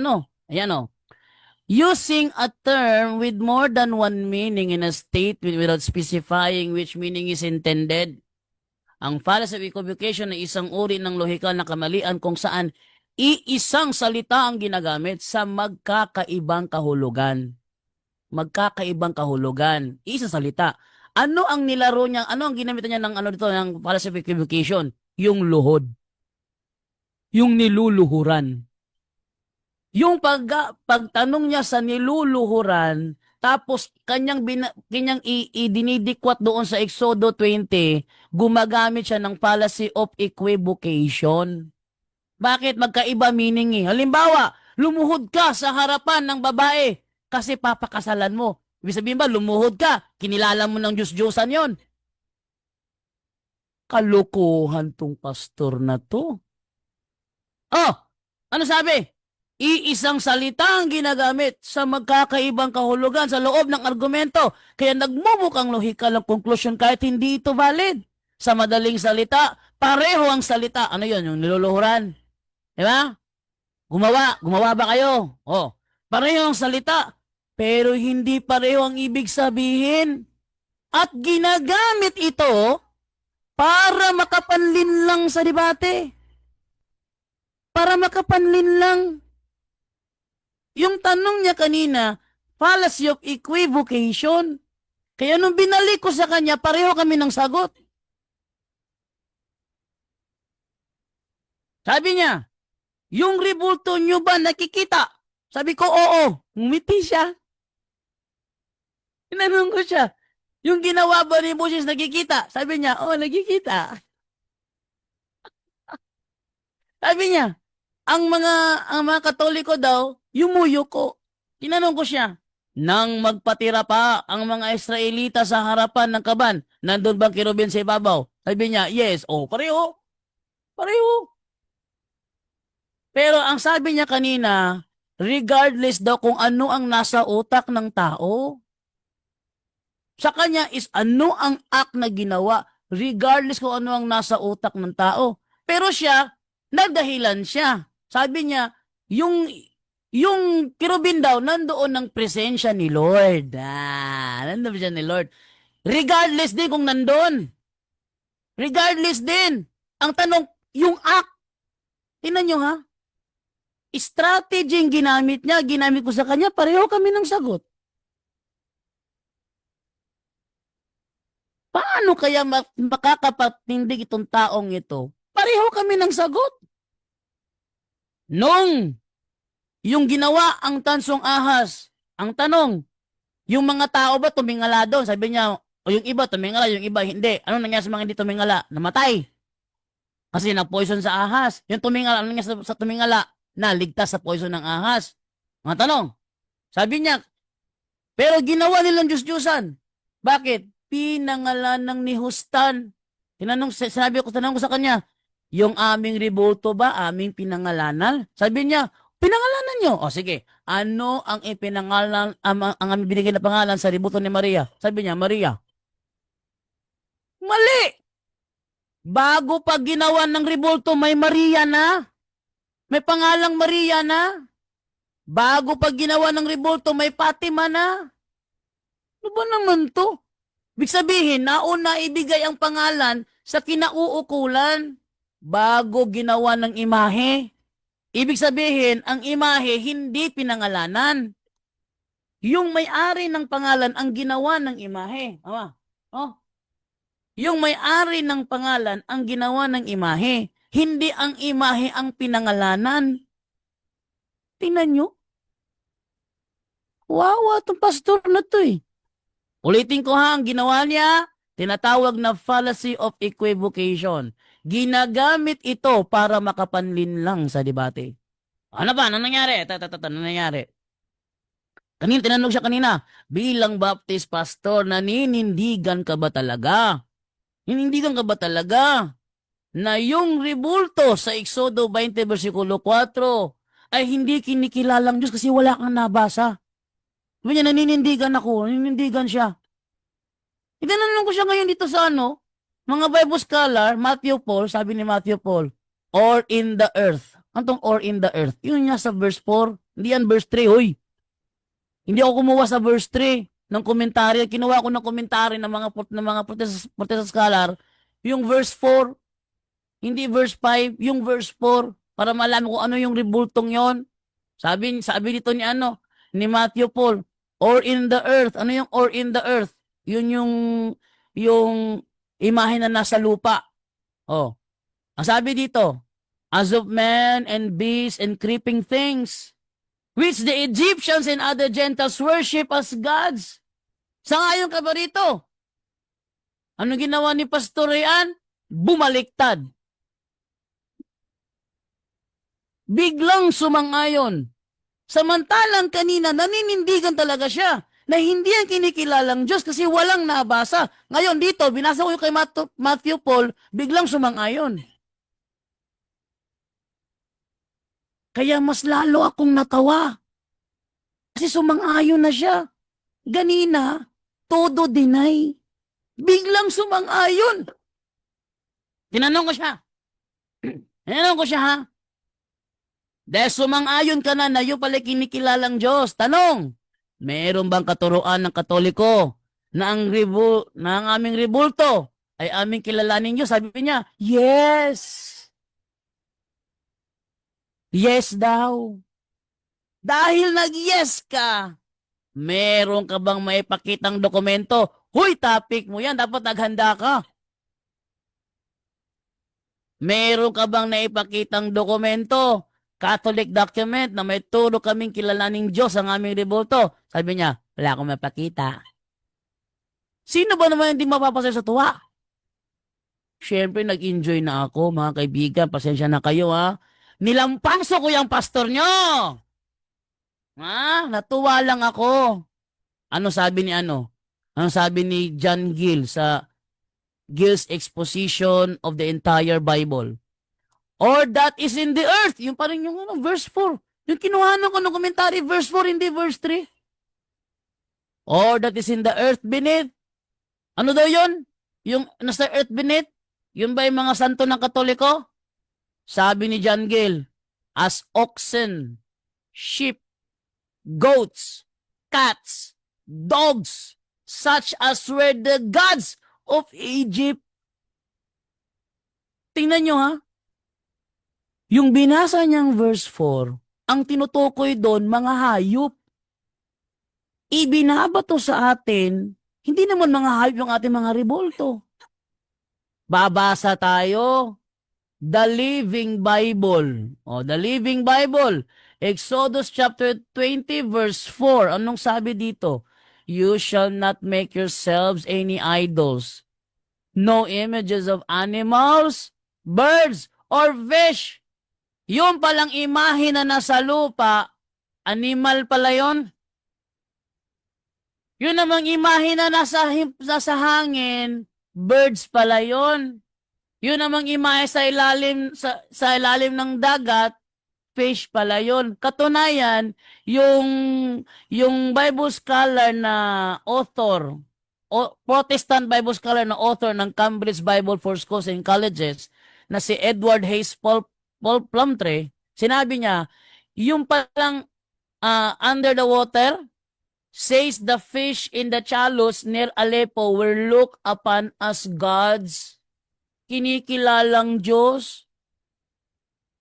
Ayan, Using a term with more than one meaning in a statement without specifying which meaning is intended. Ang fallacy of equivocation ay isang uri ng lohikal na kamalian kung saan iisang salita ang ginagamit sa magkakaibang kahulugan. Isang salita. Ano ang nilaro niya? Ano ang ginamit niya ng ano dito ng fallacy of equivocation? Yung luhod. Yung niluluhuran. Yung pagtanong niya sa niluluhuran, tapos kanyang idinidikwat doon sa Exodo 20, gumagamit siya ng fallacy of equivocation. Bakit? Magkaiba meaning eh. Halimbawa, lumuhod ka sa harapan ng babae kasi papakasalan mo. Ibig sabihin ba, lumuhod ka, kinilala mo ng Diyos-Diyosan yon. Kalokohan tong pastor na to. Oh, ano sabi? Iisang salita ang ginagamit sa magkakaibang kahulugan sa loob ng argumento. Kaya nagmumukang lohikal ang conclusion kahit hindi ito valid. Sa madaling salita, pareho ang salita. Ano yon? Yung niluluhuran. Di ba? Gumawa ba kayo? Oh, pareho ang salita, pero hindi pareho ang ibig sabihin. At ginagamit ito para makapanlin lang sa debate. Para makapanlin lang. Yung tanong niya kanina, fallacy of equivocation. Kaya nung binalik ko sa kanya, pareho kami ng sagot. Sabi niya, yung rebulto nyo ba nakikita? Sabi ko, oo. Ngumiti siya. Tinanong ko siya, yung ginawa ba ni Moses nakikita? Sabi niya, oo, nakikita. Sabi niya, ang mga Katoliko daw, yumuyuko. Tinanong ko siya, nang magpatira pa ang mga Israelita sa harapan ng kaban, nandun bang kirubin sa ibabaw? Sabi niya, yes. Oh, pareho. Pareho. Pero ang sabi niya kanina, regardless daw kung ano ang nasa utak ng tao, sa kanya is ano ang act na ginawa, regardless kung ano ang nasa utak ng tao. Pero siya, nagdahilan siya. Sabi niya, yung kirubin daw, nandoon ng presensya ni Lord. Nandoon siya ni Lord. Regardless din kung nandoon. Regardless din. Ang tanong, yung act. Tingnan nyo ha. Strategy yung ginamit niya, ginamit ko sa kanya, pareho kami ng sagot. Paano kaya makakapatindig itong taong ito? Pareho kami ng sagot. Nung yung ginawa ang tansong ahas, ang tanong, yung mga tao ba tumingala doon? Sabi niya, o yung iba tumingala, yung iba hindi. Ano nangyari sa mga hindi tumingala? Namatay. Kasi na-poison sa ahas. Yung tumingala, ano nangyari sa tumingala? Naligtas sa poison ng ahas. Mga tanong. Sabi niya, pero ginawa nilang Diyos-Diyusan. Bakit? Pinangalan ng ni Hustan. Tanong ko sa kanya, yung aming rebulto ba, aming pinangalanan? Sabi niya, pinangalanan nyo. O sige, ano ang ipinangalan, ang aming binigay na pangalan sa rebulto ni Maria? Sabi niya, Maria. Mali! Bago pa ginawa ng rebulto, may Maria na. May pangalang Maria na. Bago pa ginawa ng rebulto, may Fatima na. Ano ba naman to? Ibig sabihin, nauna ibigay ang pangalan sa kinauukulan bago ginawa ng imahe. Ibig sabihin, ang imahe hindi pinangalanan. Yung may-ari ng pangalan ang ginawa ng imahe. Oh. Yung may-ari ng pangalan ang ginawa ng imahe. Hindi ang imahe ang pinangalanan. Tingnan nyo. Wawa itong pastor na to eh. Ulitin ko ha, ang ginawa niya, tinatawag na fallacy of equivocation. Ginagamit ito para makapanlin lang sa debate. Ano ba? Ano nangyari? Ano nangyari? Tinanong siya kanina, bilang Baptist pastor, naninindigan ka ba talaga? Ninindigan ka ba talaga na yung rebulto sa Exodo 20 versikulo 4 ay hindi kinikilalang Diyos kasi wala kang nabasa? Sabi niya, naninindigan ako. Naninindigan siya. Itanong ko siya ngayon dito sa mga Bible scholar, Matthew Paul, sabi ni Matthew Paul, or in the earth. Antong or in the earth? Yun niya sa verse 4. Hindi yan verse 3, hoy. Hindi ako kumuha sa verse 3 ng komentaryo. Kinuha ko ng komentaryo ng mga protest scholar, yung verse 4, hindi verse 5, yung verse 4, para malaman ko ano yung rebultong yon. Sabi dito ni Matthew Paul, or in the earth. Ano yung or in the earth? Yun yung yung imahe na nasa lupa. Oh, ang sabi dito, as of man and beasts and creeping things, which the Egyptians and other Gentiles worship as gods. Sangayon ka ba rito? Ano ginawa ni Pastor Rian? Bumaliktad. Biglang sumang-ayon. Samantalang kanina naninindigan talaga siya na hindi ang kinikilalang Diyos kasi walang nabasa. Ngayon dito, binasa ko yung kay Matthew Paul, biglang sumang-ayon. Kaya mas lalo akong natawa. Kasi sumang-ayon na siya. Ganina, todo deny. Biglang sumang-ayon. Tinanong ko siya. Tinanong ko siya ha. Dahil sumang-ayon ka na yung pala kinikilalang Diyos. Tanong, mayroon bang katuruan ng Katoliko na ang aming rebulto ay aming kilalanin Diyos? Sabi niya, yes. Yes daw. Dahil nag-yes ka, meron ka bang maipakitang dokumento? Huy, topic mo yan. Dapat naghanda ka. Meron ka bang naipakitang dokumento? Catholic document na may turo kaming kilalaning Diyos ang aming rebulto. Sabi niya, wala akong mapakita. Sino ba naman hindi mapapasaya sa tuwa? Siyempre, nag-enjoy na ako, mga kaibigan. Pasensya na kayo, ha? Nilampaso ko yung pastor nyo. Ha? Natuwa lang ako. Ano sabi ni ano? Ano sabi ni John Gill sa Gill's exposition of the entire Bible? Or that is in the earth. Yung parang yung verse 4. Yung kinuhanan ko ng commentary, verse 4, hindi verse 3. Or that is in the earth beneath. Ano daw yun? Yung nasa earth beneath? Yun ba yung mga santo ng Katoliko? Sabi ni John Gill, as oxen, sheep, goats, cats, dogs, such as were the gods of Egypt. Tingnan nyo ha. Yung binasa niyang verse 4, ang tinutukoy doon, mga hayop. Ibinabato sa atin, hindi naman mga hayop yung ating mga rebulto. Babasa tayo, the Living Bible. O, the Living Bible. Exodus chapter 20 verse 4. Anong sabi dito? You shall not make yourselves any idols. No images of animals, birds, or fish. Yung palang imahe na nasa lupa, animal pala yun. Yun namang imahe na nasa hangin, birds pala yun. Yun namang imahe sa ilalim ng dagat, fish pala yun. Katunayan, yung Bible scholar na author, Protestant Bible scholar na author ng Cambridge Bible for Schools and Colleges, na si Edward Hayes Paul Plumtree, sinabi niya, yung palang under the water, says the fish in the Chalus near Aleppo were looked upon as gods. Kinikilalang Diyos.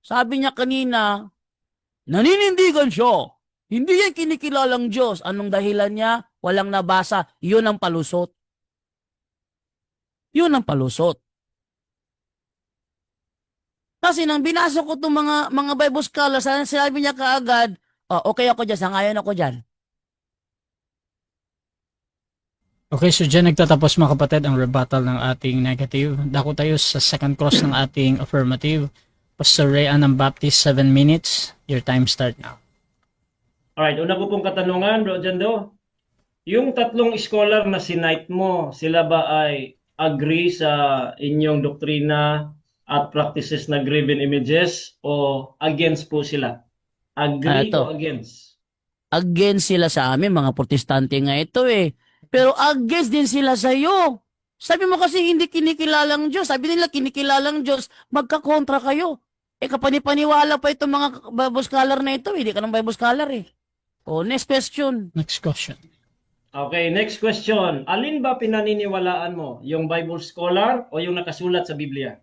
Sabi niya kanina, naninindigan siya. Hindi yan kinikilalang Diyos. Anong dahilan niya? Walang nabasa. Yun ang palusot. Yun ang palusot. Kasi nang binasa ko itong mga Bible scholars, sinabi niya kaagad, okay ako dyan, sangayon ako dyan. Okay, so dyan nagtatapos mga kapatid ang rebuttal ng ating negative. Dako tayo sa second cross ng ating affirmative. Pastor Rian ng Baptist, 7 minutes. Your time start now. Alright, una ko pong katanungan, Bro Jando. Yung tatlong scholar na sinite mo, sila ba ay agree sa inyong doktrina at practices na graven images o against po sila? Agree o against? Against sila sa amin, mga protestante nga ito eh. Pero against din sila sa iyo. Sabi mo kasi hindi kinikilalang Diyos. Sabi nila kinikilalang Diyos, magkakontra kayo. Kapanipaniwala pa itong mga Bible scholar na ito. Hindi ka ng Bible scholar eh. O, next question. Next question. Okay, next question. Alin ba pinaniniwalaan mo? Yung Bible scholar o yung nakasulat sa Biblia?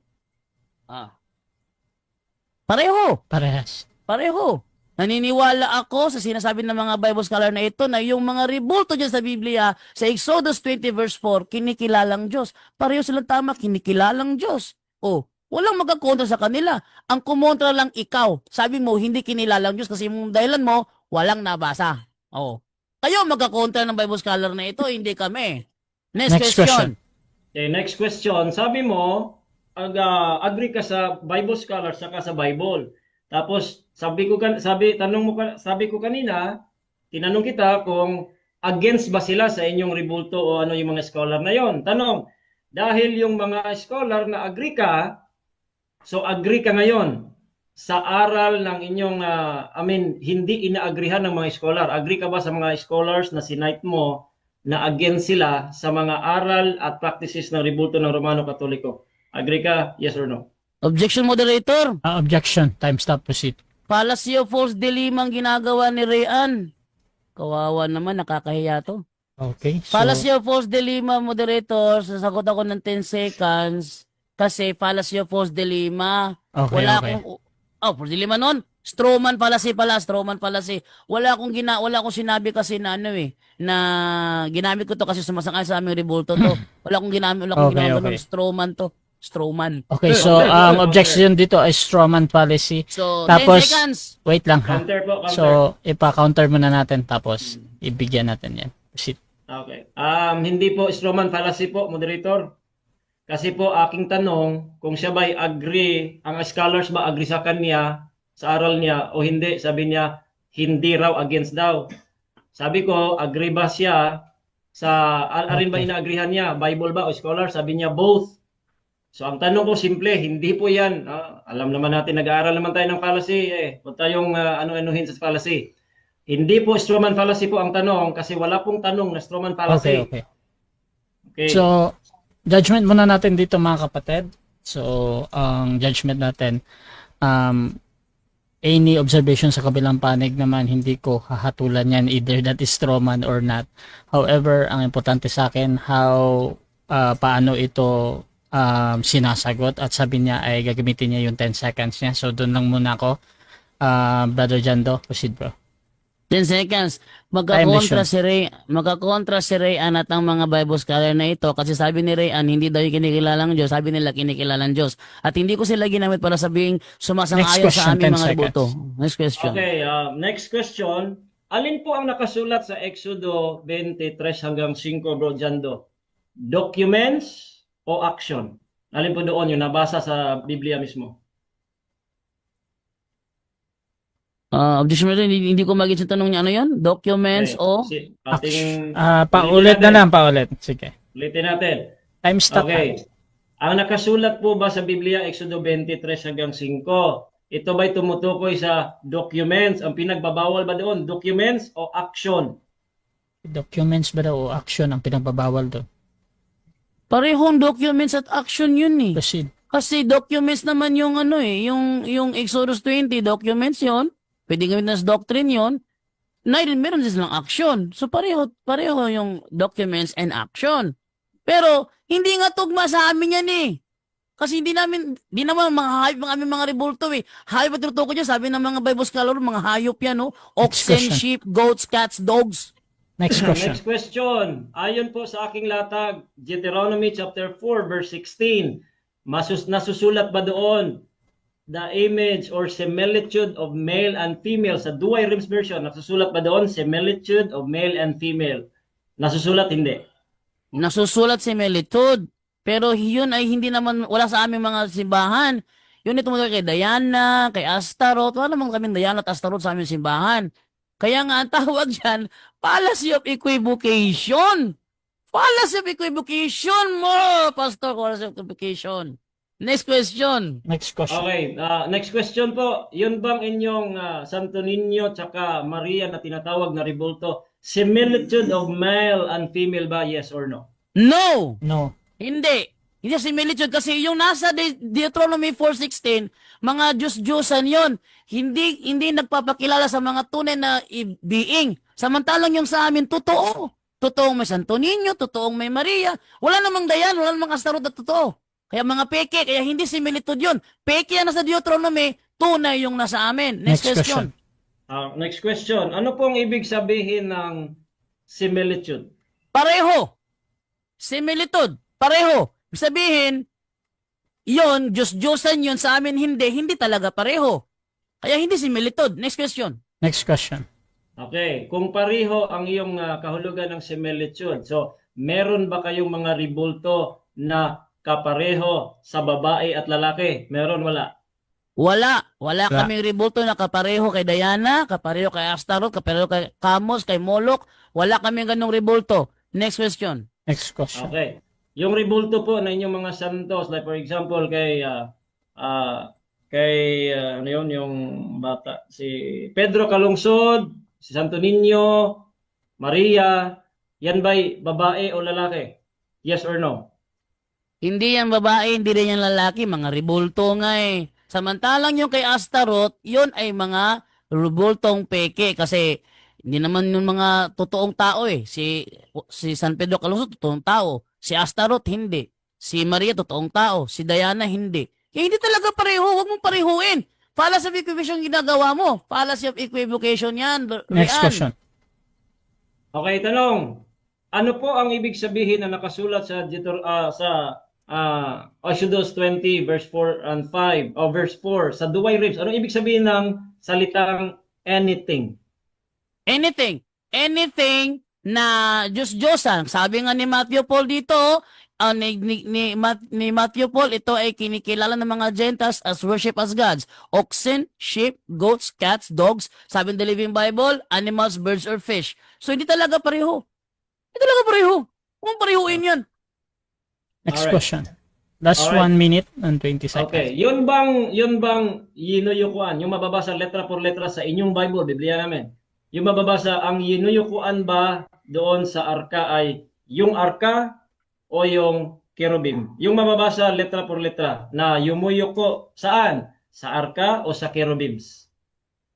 Pareho. Parehas. Pareho. Naniniwala ako sa sinasabi ng mga Bible scholar na ito na yung mga rebulto dyan sa Biblia, sa Exodus 20 verse 4, kinikilalang Diyos. Pareho silang tama, kinikilalang Diyos. O, walang magkakontra sa kanila. Ang kumontra lang ikaw. Sabi mo, hindi kinilalang Diyos kasi yung dahilan mo, walang nabasa. O, kayo magkakontra ng Bible scholar na ito, hindi kami. Next Next question. Okay, next question. Sabi mo, agree ka sa Bible scholar saka sa Bible. Tapos sabi ko kanina, tinanong kita kung against ba sila sa inyong rebulto o ano yung mga scholar na yon. Tanong, dahil yung mga scholar na agree ka, so agree ka ngayon sa aral ng inyong hindi inaagrihan ng mga scholar. Agree ka ba sa mga scholars na sinite mo na against sila sa mga aral at practices ng rebulto ng Romano Katoliko? Agree ka? Yes or no? Objection, moderator. Objection. Time stop. Proceed. Fallacy of false dilemma ang ginagawa ni Rayan. Kawawa naman, nakakahiya to. Okay. So, Fallacy of false dilemma, moderator. Sasagot ako ng 10 seconds. Kasi fallacy of false dilemma. okay, Wala okay. akong... Oh, false dilemma nun. Strawman fallacy pala, strawman fallacy. Wala akong sinabi kasi na na ginamit ko to kasi sumasangay sa aming rebulto to. Wala akong ginamit Okay, nun. okay. Strawman to. Strawman. Okay, so ang objection dito ay strawman fallacy. So, Tapos, 10 seconds. wait lang ha. Counter po, counter. So, ipa-counter muna natin tapos ibigyan natin yan. Proceed. Okay. Hindi po strawman fallacy po, moderator. Kasi po aking tanong, kung siya ba'y agree, ang scholars ba agree sa kanya, sa aral niya, o hindi? Sabi niya, hindi raw, against daw. Sabi ko, agree ba siya sa, arin ba inaagrihan niya? Bible ba o scholar? Sabi niya, both. So ang tanong ko, simple, hindi po yan. Alam naman natin, nag-aaral naman tayo ng fallacy. Huwag tayong ano-anuhin sa fallacy. Hindi po strawman fallacy po ang tanong kasi wala pong tanong na strawman Okay, fallacy. okay. Okay. So, judgment muna natin dito mga kapatid. So, ang judgment natin, any observation sa kabilang panig naman, hindi ko hahatulan yan either that is strawman or not. However, ang importante sa akin, paano ito sinasagot at sabi niya ay gagamitin niya yung 10 seconds niya. So, doon lang muna ako. Brother Jando, proceed bro. 10 seconds. Magkakontra si Rayan at ang mga Bible scholar na ito kasi sabi ni Rayan hindi daw yung kinikilalang Diyos, sabi nila kinikilalang Diyos. At hindi ko sila ginamit para sabing sumasang-ayon sa aming 10 mga ributo. seconds. Next question. Okay, next question. Alin po ang nakasulat sa Exodo 23 hanggang 5, Bro Jando? Documents o action? Alin po doon yung nabasa sa Biblia mismo? Objection moderator, hindi ko magiging sa tanong niya ano yun? Documents Okay. o Paulit na lang, paulit. Sige. Ulitin natin. Time stop. Okay. Ang nakasulat po ba sa Biblia, Exodo 23 hanggang 5, ito ba'y tumutukoy sa documents? Ang pinagbabawal ba doon? Documents o action? Documents ba daw o action ang pinagbabawal doon? parehong documents at action yun eh. Proceed. Kasi documents naman yung yung Exodus 20 documents yon. Pwede gamitin as doctrine yon. Meron din silang action. So pareho yung documents and action. Pero hindi nga tugma sa amin yan eh. Kasi di naman mga hayop ang aming mga rebulto eh. Hayop at tutuko dyan, sabi ng mga Bible scholar, mga hayop yan, no? Oxen, question. sheep, goats, cats, dogs. Next question. Next question. Ayon po sa aking latag, Deuteronomy chapter 4 verse 16. Nasusulat ba doon the image or similitude of male and female sa Douay Rheims version? Nasusulat ba doon similitude of male and female? Nasusulat hindi. Nasusulat similitude. Pero yun ay hindi naman, wala sa aming mga simbahan. Yun ito mo kay Diana, kay Astaroth. Wala naman kami Diana at Astaroth sa aming simbahan. Kaya nga ang tawag dyan, fallacy of equivocation. Fallacy of equivocation mo, Pastor. Fallacy of equivocation. Next question. Next question. Okay, next question po. Yun bang inyong Santo Niño tsaka Maria na tinatawag na rebulto, similitude of male and female ba? Yes or no? No! No. Hindi. Hindi similitude kasi yung nasa Deuteronomy 4:16, mga Diyos-Diyosan yon. Hindi nagpapakilala sa mga tunay na being. Samantalang yung sa amin, totoo. Totoong may Santo Niño, totoong may Maria. Wala namang Dayan, wala namang Astaroth na totoo. Kaya mga peke, kaya hindi similitude yun. Peke yan nasa Deuteronomy, tunay yung nasa amin. Next question. Next question. Ano pong ibig sabihin ng similitude? Pareho. Similitude. Pareho. Ibig sabihin, yon Diyos-Diyosan yun, sa amin hindi talaga pareho. Kaya hindi similitude. Next question. Next question. Okay, kung pareho ang iyong kahulugan ng similitude, so meron ba kayong mga ribulto na kapareho sa babae at lalaki? Meron, wala? Wala Wala. kaming ribulto na kapareho kay Diana, kapareho kay Astaroth, kapareho kay Kamos, kay Moloch. Wala kaming ganong ribulto. Next question. Next question. Okay. Yung ribulto po na inyong mga santos, like for example ano yun, yung bata, si Pedro Calungsod, si Santo Niño, Maria, yan ba'y babae o lalaki? Yes or no? Hindi yan babae, hindi rin yan lalaki. Mga ribulto nga eh. Samantalang yung kay Astaroth, yun ay mga ribultong peke. Kasi hindi naman yung mga totoong tao eh. Si San Pedro Calungsod, totoong tao. Si Astaroth, hindi. Si Maria, totoong tao. Si Diana, hindi. Kaya hindi talaga pareho. Huwag mong parehuin. Fallacy of equivocation ginagawa mo. Fallacy of equivocation yan. Next Rian. question. Okay, tanong. Ano po ang ibig sabihin na nakasulat sa Exodus 20 verse 4 and 5 o verse 4 sa Duway Ribs? Ano ibig sabihin ng salitang anything? Anything. Anything na Diyos-Diyosan. Sabi nga ni Matthew Paul dito, ni Matthew Paul, ito ay kinikilala ng mga Gentiles as worship as gods. Oxen, sheep, goats, cats, dogs. Sabi ng The Living Bible, animals, birds, or fish. So hindi talaga pareho. Hindi talaga pareho. Kung parehuin yan. Next Alright. question. Last Alright. 1 minute and 20 seconds. Okay, yun bang yinuyukuan, yung mababasa letra por letra sa inyong Bible, Biblia namin. Yung mababasa, ang yinuyukuan ba doon sa arka ay yung arka o yung cherubim? Yung mababasa letra por letra na yumuyuko saan? Sa arka o sa cherubims?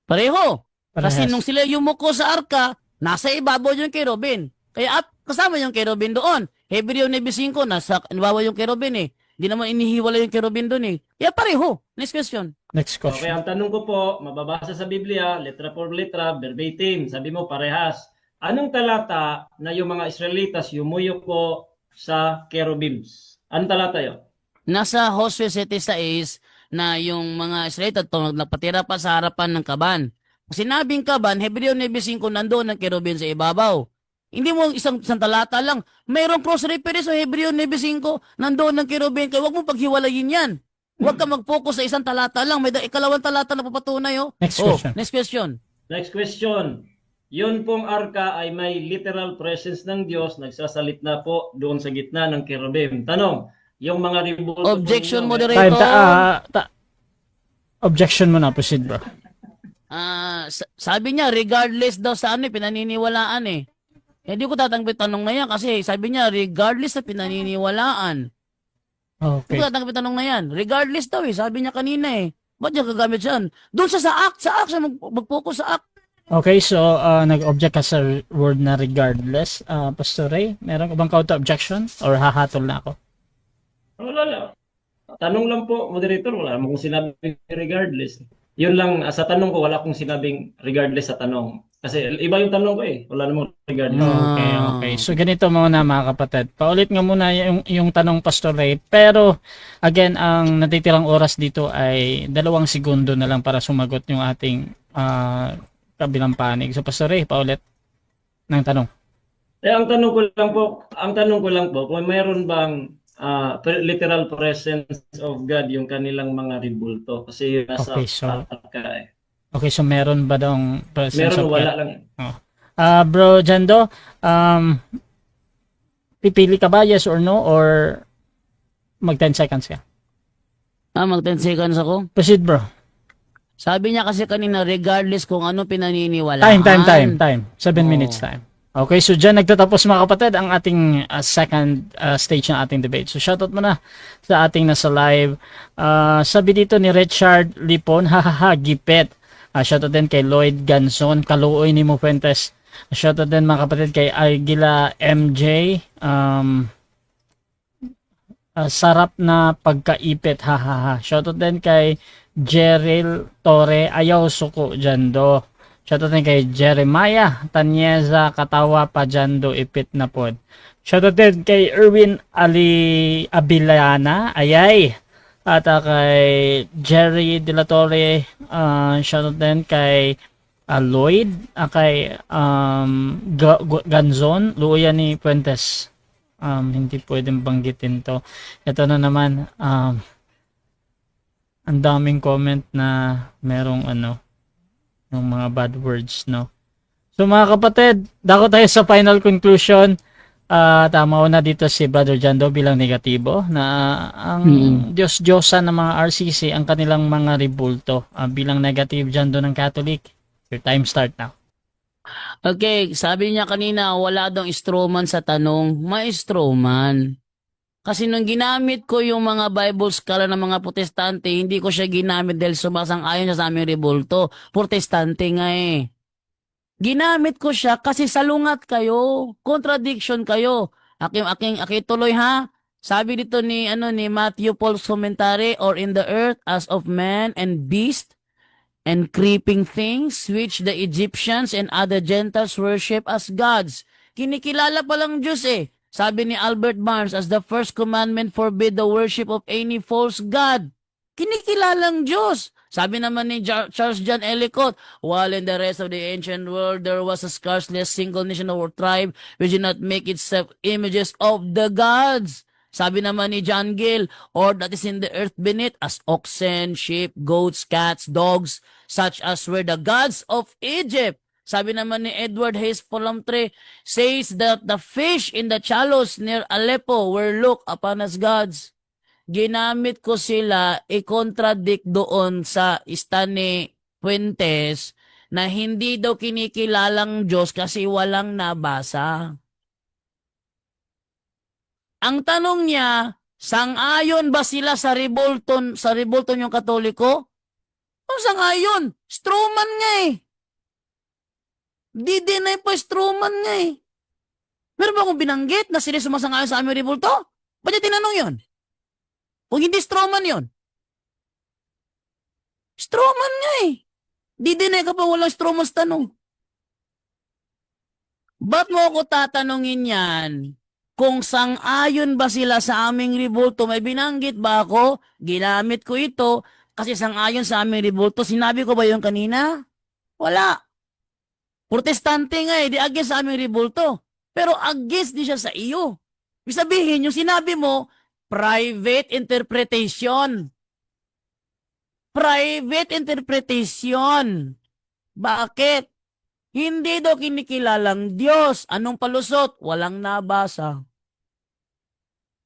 Pareho. Kasi Parehas. nung sila yumuko sa arka, nasa ibabaw yung kerubin. Kaya kasama yung kerubin doon. Hebreo 9:5, nasa ibabaw yung kerubin eh. Hindi naman inihiwala yung kerubin doon eh. Kaya pareho. Next question. Next Okay, question. ang tanong ko po, mababasa sa Biblia, letra por letra, verbatim, sabi mo parehas. Anong talata na yung mga Israelitas yumuyuko sa cherubims? Anong talata yun? Nasa Josue 7:6 na yung mga Israelita nagpatira pa sa harapan ng kaban. Kung sinabing kaban, Hebreo 9:5 nandoon ang kerubin sa ibabaw. Hindi mo isang talata lang. Mayroong cross-reference sa Hebreo 9:5 nandoon ang kerubin. Kaya huwag mo paghiwalayin yan. Huwag ka mag-focus sa isang talata lang. May ikalawang talata na papatunay. Oh. Next question. Next question. Next question. Yun pong arka ay may literal presence ng Diyos, nagsasalit na po doon sa gitna ng cherubim. Tanong, yung mga ribulto po Objection, ninyo, Time. moderator. Objection mo na. Proceed, bro. Sabi niya, regardless daw sa ano, pinaniniwalaan eh. Hindi ko tatanggapin tanong na yan kasi sabi niya, regardless sa pinaniniwalaan. Hindi Okay. ko tatanggapin tanong na yan. Regardless daw eh, sabi niya kanina eh. Ba't niya gagamit yan? Doon siya sa act siya mag-focus sa act. Okay, so nag-object ka sa word na regardless. Pastor Ray, meron ka bang counter objection or hahatol na ako? wala lang. Tanong lang po, moderator, wala namang kung sinabing regardless. Yun lang, sa tanong ko, wala akong sinabing regardless sa tanong. Kasi iba yung tanong ko eh. Wala namang regardless. Okay. So ganito muna mga kapatid. Paulit nga muna yung tanong Pastor Ray. Pero again, ang natitirang oras dito ay 2 segundo na lang para sumagot yung ating kabilang panig. So Pastor Ray, paulit ng tanong. Ang tanong ko lang po, kung mayroon bang literal presence of God yung kanilang mga ribulto. Kasi yun nasa Okay, so arka eh. okay, so meron ba daw presence Meron, of wala God? lang. Bro Jando, pipili ka ba yes or no or mag 10 seconds ka? Mag 10 seconds ako. Proceed, bro. Sabi niya kasi kanina, regardless kung ano pinaniniwalaan. Time. 7 minutes time. Okay, so dyan nagtatapos mga kapatid ang ating second stage ng ating debate. So shoutout muna sa ating nasa live. Sabi dito ni Richard Lipon, hahaha, gipet. Shoutout din kay Lloyd Ganson, kaluoy ni Mo Fuentes. Shoutout din mga kapatid kay Aguila MJ. Sarap na pagkaipit, hahaha. Shoutout din kay Jeril Torre, ayaw suko Jando. Shoutout din kay Jeremiah Tanyeza Katawa Pajando Ipit na pod. Shoutout din kay Erwin Ali Abiliana Ayay. At kay Jerry De La Torre, shoutout din kay Lloyd, kay Ganzon, Luya ni Puentes. Hindi pwedeng banggitin to. Ito na naman, ang daming comment na merong ng mga bad words, no? So mga kapatid, dako tayo sa final conclusion. Tama na dito si Brother Jando bilang negatibo na ang Diyos-Diyosan ng mga RCC ang kanilang mga ribulto. Bilang negative Jando ng Catholic, your time start now. Okay, sabi niya kanina, wala daw strawman sa tanong. May strawman. Kasi nung ginamit ko yung mga Bible scholar ng mga protestante, hindi ko siya ginamit dahil sumasang-ayon siya sa aming rebulto. Protestante nga eh. Ginamit ko siya kasi salungat kayo. Contradiction kayo. Aking tuloy ha. Sabi dito ni Matthew Paul's commentary, or in the earth as of man and beast and creeping things which the Egyptians and other Gentiles worship as gods. Kinikilala pa lang Diyos eh. Sabi ni Albert Barnes, as the first commandment forbid the worship of any false god. Kinikilalang Diyos. Sabi naman ni Charles John Ellicott, while in the rest of the ancient world there was a scarcely a single nation or tribe which did not make itself images of the gods. Sabi naman ni John Gill, or that is in the earth beneath, as oxen, sheep, goats, cats, dogs, such as were the gods of Egypt. Sabi naman ni Edward Hayes Polamtre, says that the fish in the shallows near Aleppo were looked upon as gods. Ginamit ko sila i-contradict doon sa Stanley Puentes na hindi daw kinikilalang Diyos kasi walang nabasa. Ang tanong niya, sang-ayon ba sila sa rebulton yung Katoliko? O sang-ayon? Strawman nga eh. Di-deny pa strawman nga eh. Meron ba akong binanggit na sila sumasang-ayon sa aming rebulto? Ba't niya tinanong yun? Kung hindi strawman yun. Strawman nga eh. Di-deny ka pa walang strawman sa tanong. Ba't mo ako tatanungin yan? Kung sang-ayon ba sila sa aming rebulto, may binanggit ba ako? Ginamit ko ito kasi sang-ayon sa aming rebulto. Sinabi ko ba yung kanina? Wala. Protestante nga eh, di against sa aming rebulto. Pero against di siya sa iyo. Ibig sabihin, yung sinabi mo, private interpretation. Private interpretation. Bakit? Hindi daw kinikilalang Diyos. Anong palusot? Walang nabasa.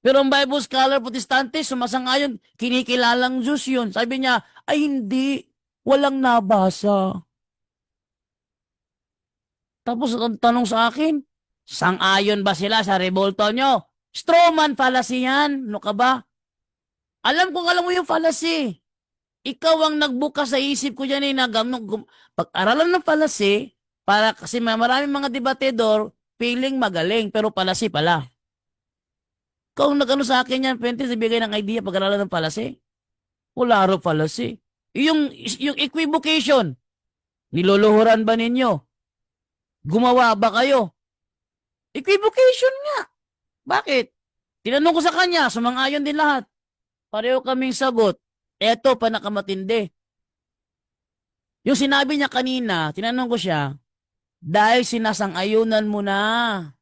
Pero ang Bible scholar protestante, sumasang-ayon, kinikilalang Diyos yun. Sabi niya, ay hindi, walang nabasa. Tapos ang tanong sa akin, sang-ayon ba sila sa rebulto nyo? Strawman fallacy yan. Ano ka ba? Alam mo yung fallacy. Ikaw ang nagbukas sa isip ko dyan eh, pag-aralan ng fallacy, para kasi maraming mga debatedor, feeling magaling, pero fallacy pala. Ikaw ang nag-ano sa akin yan, Pwente, bigay ng idea pag-aralan ng fallacy. Wala ro fallacy. Yung equivocation, niluluhuran ba ninyo? Gumawa ba kayo? Equivocation nga. Bakit? Tinanong ko sa kanya, sumang-ayon din lahat. Pareho kaming sagot. Eto, panakamatindi. Yung sinabi niya kanina, tinanong ko siya, dahil sinasang-ayunan mo na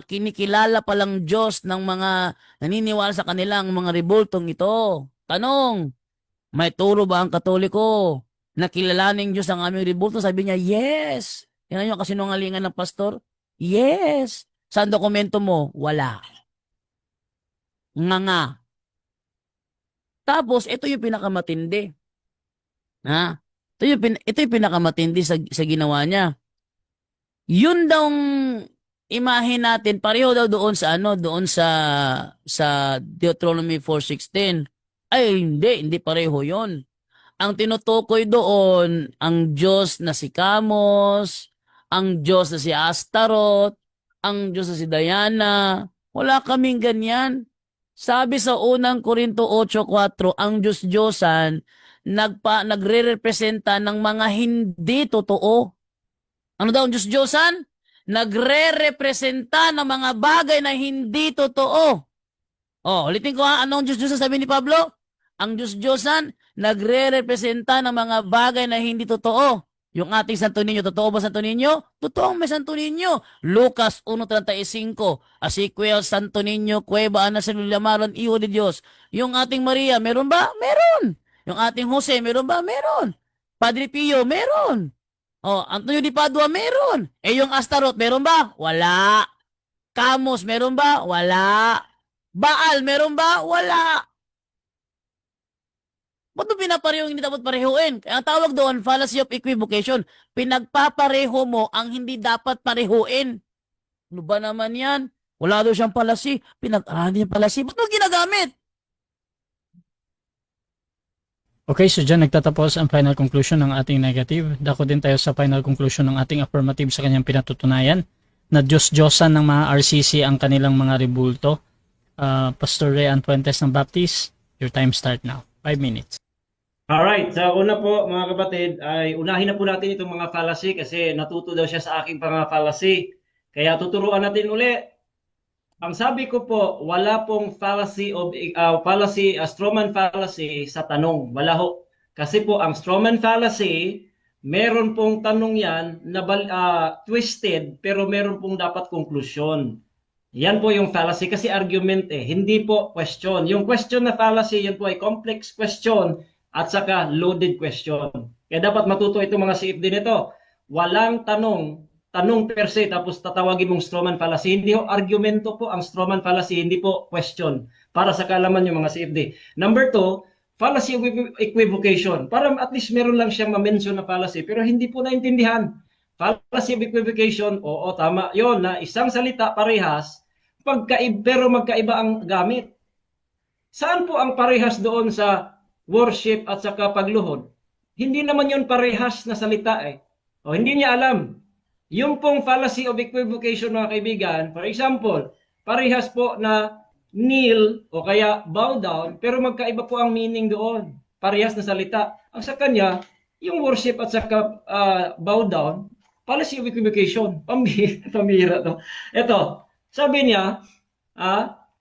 kinikilala palang Diyos ng mga naniniwala sa kanilang mga rebultong ito. Tanong, may turo ba ang Katoliko na kilalaning Diyos ang aming rebulto? Sabi niya, yes. Tingnan niyo kasinungalingan ng pastor? Yes. Saan dokumento mo? Wala. Nga. Tapos, ito yung pinakamatindi. Ha? Ito yung pinakamatindi sa ginawa niya. Yun daw imahe natin, pareho daw doon sa Deuteronomy 4:16. Ay, hindi pareho yon. Ang tinutukoy doon, ang Diyos na si Kamos, ang Diyos na si Astaroth, ang Diyos na si Diana. Wala kaming ganyan. Sabi sa unang Korinto 8:4, ang Diyos-Diyosan nagre-representa ng mga hindi totoo. Ano daw ang Diyos-Diyosan? Nagre-representa ng mga bagay na hindi totoo. Ulitin ko ha, anong Diyos-Diyosan sabi ni Pablo? Ang Diyos-Diyosan, nagre-representa ng mga bagay na hindi totoo. Yung ating Santo Niño, totoo ba Santo Niño? Totoo may Santo Niño. Lucas 1:35, Asiquel Santo Niño, Cueva Ana Lamaron, Hijo de Dios. Yung ating Maria, meron ba? Meron. Yung ating Jose, meron ba? Meron. Padre Pio, meron. Antonio di Padua, meron. Yung Astaroth, meron ba? Wala. Camus, meron ba? Wala. Baal, meron ba? Wala. Ba't mo pinapareho hindi dapat parehuin? Kaya ang tawag doon, fallacy of equivocation. Pinagpapareho mo ang hindi dapat parehuin. Ano ba naman yan? Wala daw siyang fallacy. Pinag-aralan yung fallacy. Ba't mo ginagamit? Okay, so dyan nagtatapos ang final conclusion ng ating negative. Dako din tayo sa final conclusion ng ating affirmative sa kanyang pinatutunayan na Diyos-Diyosan ng mga RCC ang kanilang mga rebulto. Pastor Rayan Fuentes ng Baptist, your time start now. 5 minutes. Alright, sa una po mga kapatid, ay unahin na po natin itong mga fallacy kasi natuto daw siya sa aking mga fallacy. Kaya tuturuan natin uli. Ang sabi ko po, wala pong strawman fallacy sa tanong. Wala ho. Kasi po ang strawman fallacy, meron pong tanong yan na twisted pero meron pong dapat konklusyon. Yan po yung fallacy kasi argument hindi po question. Yung question na fallacy, yan po ay complex question at saka loaded question. Kaya dapat matuto itong mga CFD nito. Walang tanong per se, tapos tatawagin mong strawman fallacy. Hindi ho argumento po ang strawman fallacy, hindi po question. Para sa kalaman yung mga CFD. Number 2, fallacy of equivocation. Para at least meron lang siyang ma-mention na fallacy, pero hindi po naintindihan. Fallacy of equivocation, oo, tama. Yon na isang salita parehas, pero magkaiba ang gamit. Saan po ang parehas doon sa worship at saka pagluhod? Hindi naman yon parehas na salita hindi niya alam. Yung pong fallacy of equivocation mga kaibigan, for example, parehas po na kneel o kaya bow down, pero magkaiba po ang meaning doon. Parehas na salita. Ang sa kanya, yung worship at saka bow down, fallacy of equivocation. Pamira to. Ito, sabi niya,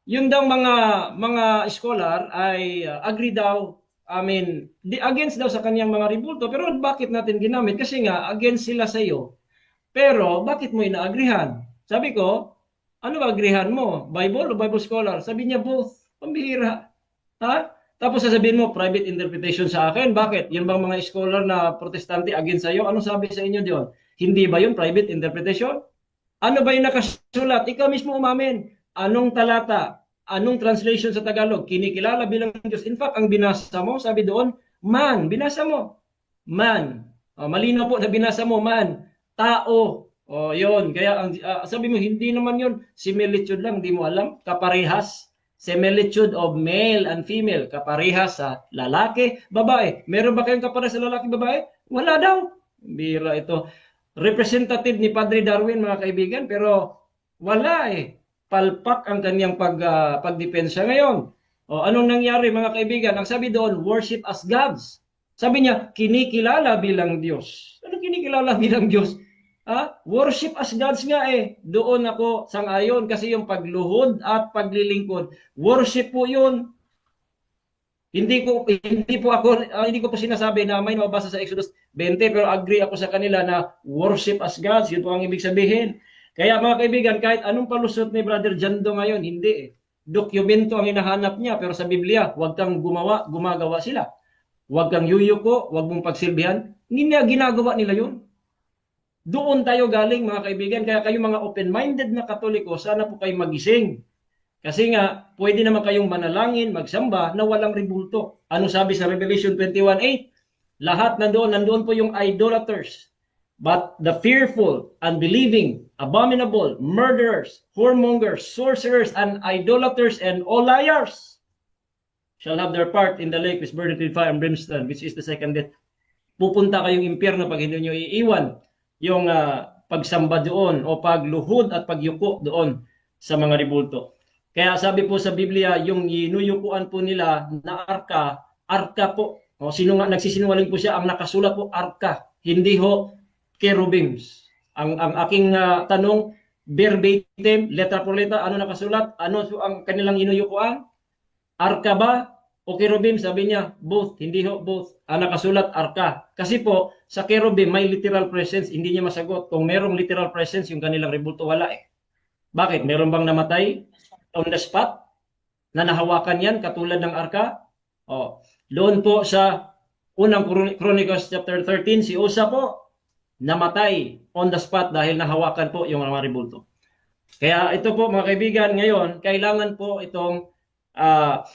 yun daw mga scholar ay agree daw, against daw sa kanyang mga rebulto, pero bakit natin ginamit? Kasi nga, against sila sa iyo. Pero, bakit mo inaagrihan? Sabi ko, ano ba agrihan mo? Bible o Bible scholar? Sabi niya, both. Pambihira. Tapos sasabihin mo, private interpretation sa akin. Bakit? Yun bang mga scholar na protestante against sa'yo? Ano sabi sa inyo diyon? Hindi ba yun private interpretation? Ano ba yung nakasulat? Ikaw mismo umamin. Anong talata? Anong translation sa Tagalog? Kinikilala bilang Diyos. In fact, ang binasa mo, sabi doon, man. Binasa mo. Man. Malinaw po na binasa mo, man. Tao. Yun. Kaya sabi mo, hindi naman yun. Similitude lang, di mo alam. Kaparehas. Similitude of male and female. Kaparehas sa lalaki, babae. Meron ba kayong kaparehas sa lalaki, babae? Wala daw. Bira ito. Representative ni Padre Darwin, mga kaibigan, pero wala Palpak ang kanyang pagdepensa ngayon. Anong nangyari, mga kaibigan? Ang sabi doon, worship as gods. Sabi niya, kinikilala bilang Diyos. Ano kinikilala bilang Diyos? Worship as gods nga Doon ako sang-ayon kasi yung pagluhod at paglilingkod. Worship po yun. Hindi ko po sinasabi na may mabasa sa Exodus 20 pero agree ako sa kanila na worship as gods. Yun po ang ibig sabihin. Kaya mga kaibigan, kahit anong palusot ni Brother Jando ngayon, hindi Dokumento ang hinahanap niya pero sa Biblia, huwag kang gumagawa sila. Huwag kang yuyuko, huwag mong pagsilbihan. Hindi niya ginagawa nila yun. Doon tayo galing mga kaibigan. Kaya kayo mga open-minded na Katoliko, sana po kayo magising. Kasi nga, pwede naman kayong manalangin, magsamba na walang rebulto. Ano sabi sa Revelation 21:8? Lahat nandoon po yung idolaters. But the fearful, unbelieving, abominable, murderers, whoremongers, sorcerers, and idolaters, and all liars shall have their part in the lake which burneth with fire and brimstone, which is the second death. Pupunta kayong impyerno pag hindi nyo iiwan yung pagsamba doon o pagluhod at pagyuko doon sa mga rebulto. Kaya sabi po sa Biblia, yung inuyukuan po nila na arka po. Nagsisinungaling po siya, ang nakasulat po arka, hindi ho cherubims. Ang aking tanong, verbatim, letra por letra, ano nakasulat? Ano ang kanilang inuyukuan? Arka ba o kerubim? Sabi niya, both. Hindi ho, both. Ang nakasulat, arka. Kasi po, sa kerubim may literal presence. Hindi niya masagot. Kung merong literal presence, yung kanilang rebulto, wala eh. Bakit? Meron bang namatay on the spot na nahawakan yan katulad ng arka? O, doon po sa unang Chronicles chapter 13, si Usa po namatay on the spot dahil nahawakan po yung mga rebulto. Kaya ito po mga kaibigan, ngayon, kailangan po itong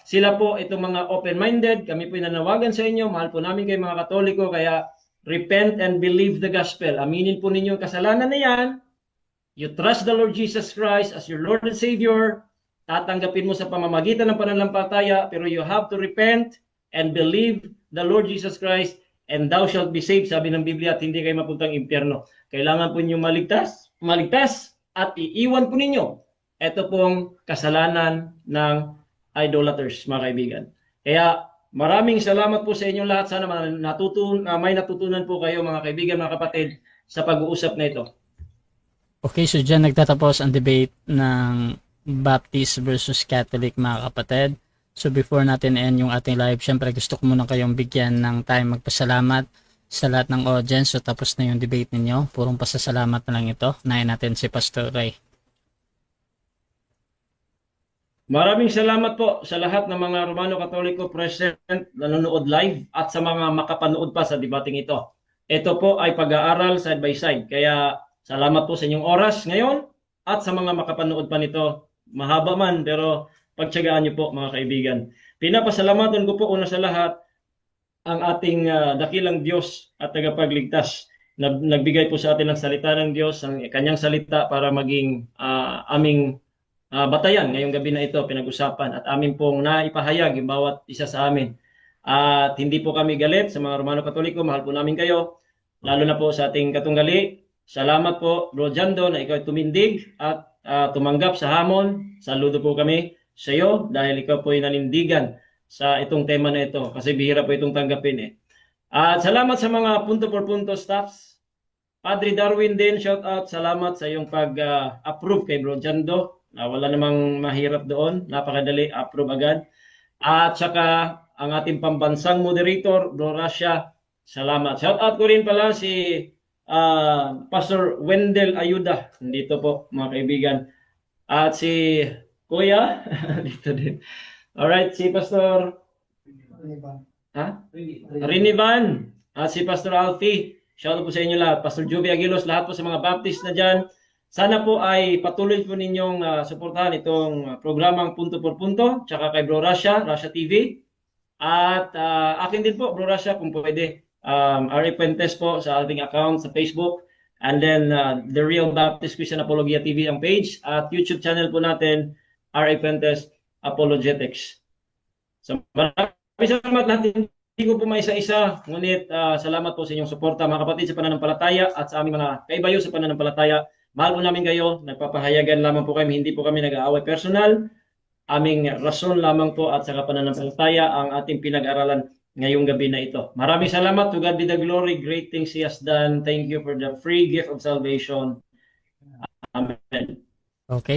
sila po itong mga open-minded. Kami po nanawagan sa inyo. Mahal po namin kayo mga Katoliko. Kaya repent and believe the gospel. Aminin po ninyo yung kasalanan na yan. You trust the Lord Jesus Christ as your Lord and Savior. Tatanggapin mo sa pamamagitan ng pananampalataya. Pero you have to repent and believe the Lord Jesus Christ and thou shalt be saved. Sabi ng Biblia at hindi kayo mapuntang impyerno. Kailangan po ninyo maligtas at iiwan po ninyo ito pong kasalanan ng idolaters, mga kaibigan. Kaya maraming salamat po sa inyong lahat. Sana may natutunan po kayo mga kaibigan, mga kapatid, sa pag-uusap na ito. Okay, so dyan nagtatapos ang debate ng Baptist versus Catholic, mga kapatid. So before natin end yung ating live, syempre gusto ko muna kayong bigyan ng time magpasalamat sa lahat ng audience. So tapos na yung debate ninyo. Purong pasasalamat na lang ito. Unahin natin si Pastor Ray. Maraming salamat po sa lahat ng mga Romano Katoliko present, nanonood live, at sa mga makapanood pa sa debating ito. Ito po ay pag-aaral side by side. Kaya salamat po sa inyong oras ngayon at sa mga makapanood pa nito. Mahaba man, pero pagtiyagaan niyo po mga kaibigan. Pinapasalamatan ko po una sa lahat ang ating dakilang Diyos at tagapagligtas. Nagbigay po sa atin ng salita ng Diyos, ang kanyang salita para maging aming batayan ngayong gabi na ito, pinag-usapan at amin pong naipahayag yung bawat isa sa amin. At hindi po kami galit sa mga Romano Katoliko, mahal po namin kayo, lalo na po sa ating katunggali. Salamat po, Bro Jando, na ikaw ay tumindig at tumanggap sa hamon. Saludo po kami sa iyo dahil ikaw po ay nanindigan sa itong tema na ito kasi bihira po itong tanggapin eh. At salamat sa mga punto por punto staffs. Padre Darwin din, shout out, salamat sa iyong pag-approve kay Bro Jando. Wala namang mahirap doon, napakadali, approve agad. At saka ang ating pambansang moderator, Bro Rasha, salamat. Shout out ko rin pala si Pastor Wendell Ayuda, dito po mga kaibigan. At si Kuya, dito din. Alright, si Pastor Rinivan, at si Pastor Alfie, shout out po sa inyo lahat. Pastor Joby Aguilos, lahat po sa mga Baptist na dyan. Sana po ay patuloy po ninyong suportahan itong programang Punto por Punto, tsaka kay Bro Rasha, Rasha TV. At akin din po, Bro Rasha, kung pwede, R.A. Puentes po sa ating account sa Facebook. And then The Real Baptist Christian Apologia TV ang page. At YouTube channel po natin, R.A. Puentes Apologetics. So maraming salamat lahat. Hindi ko po maisa-isa, ngunit salamat po sa inyong suporta mga kapatid sa pananampalataya at sa aming mga kaibayo sa pananampalataya. Mahal po namin kayo, nagpapahayagan lamang po kami, hindi po kami nag-aaway personal. Aming rason lamang po at saka pananampalataya ang ating pinag-aralan ngayong gabi na ito. Maraming salamat. To God be the glory. Great things He has done. Thank you for the free gift of salvation. Amen. Okay.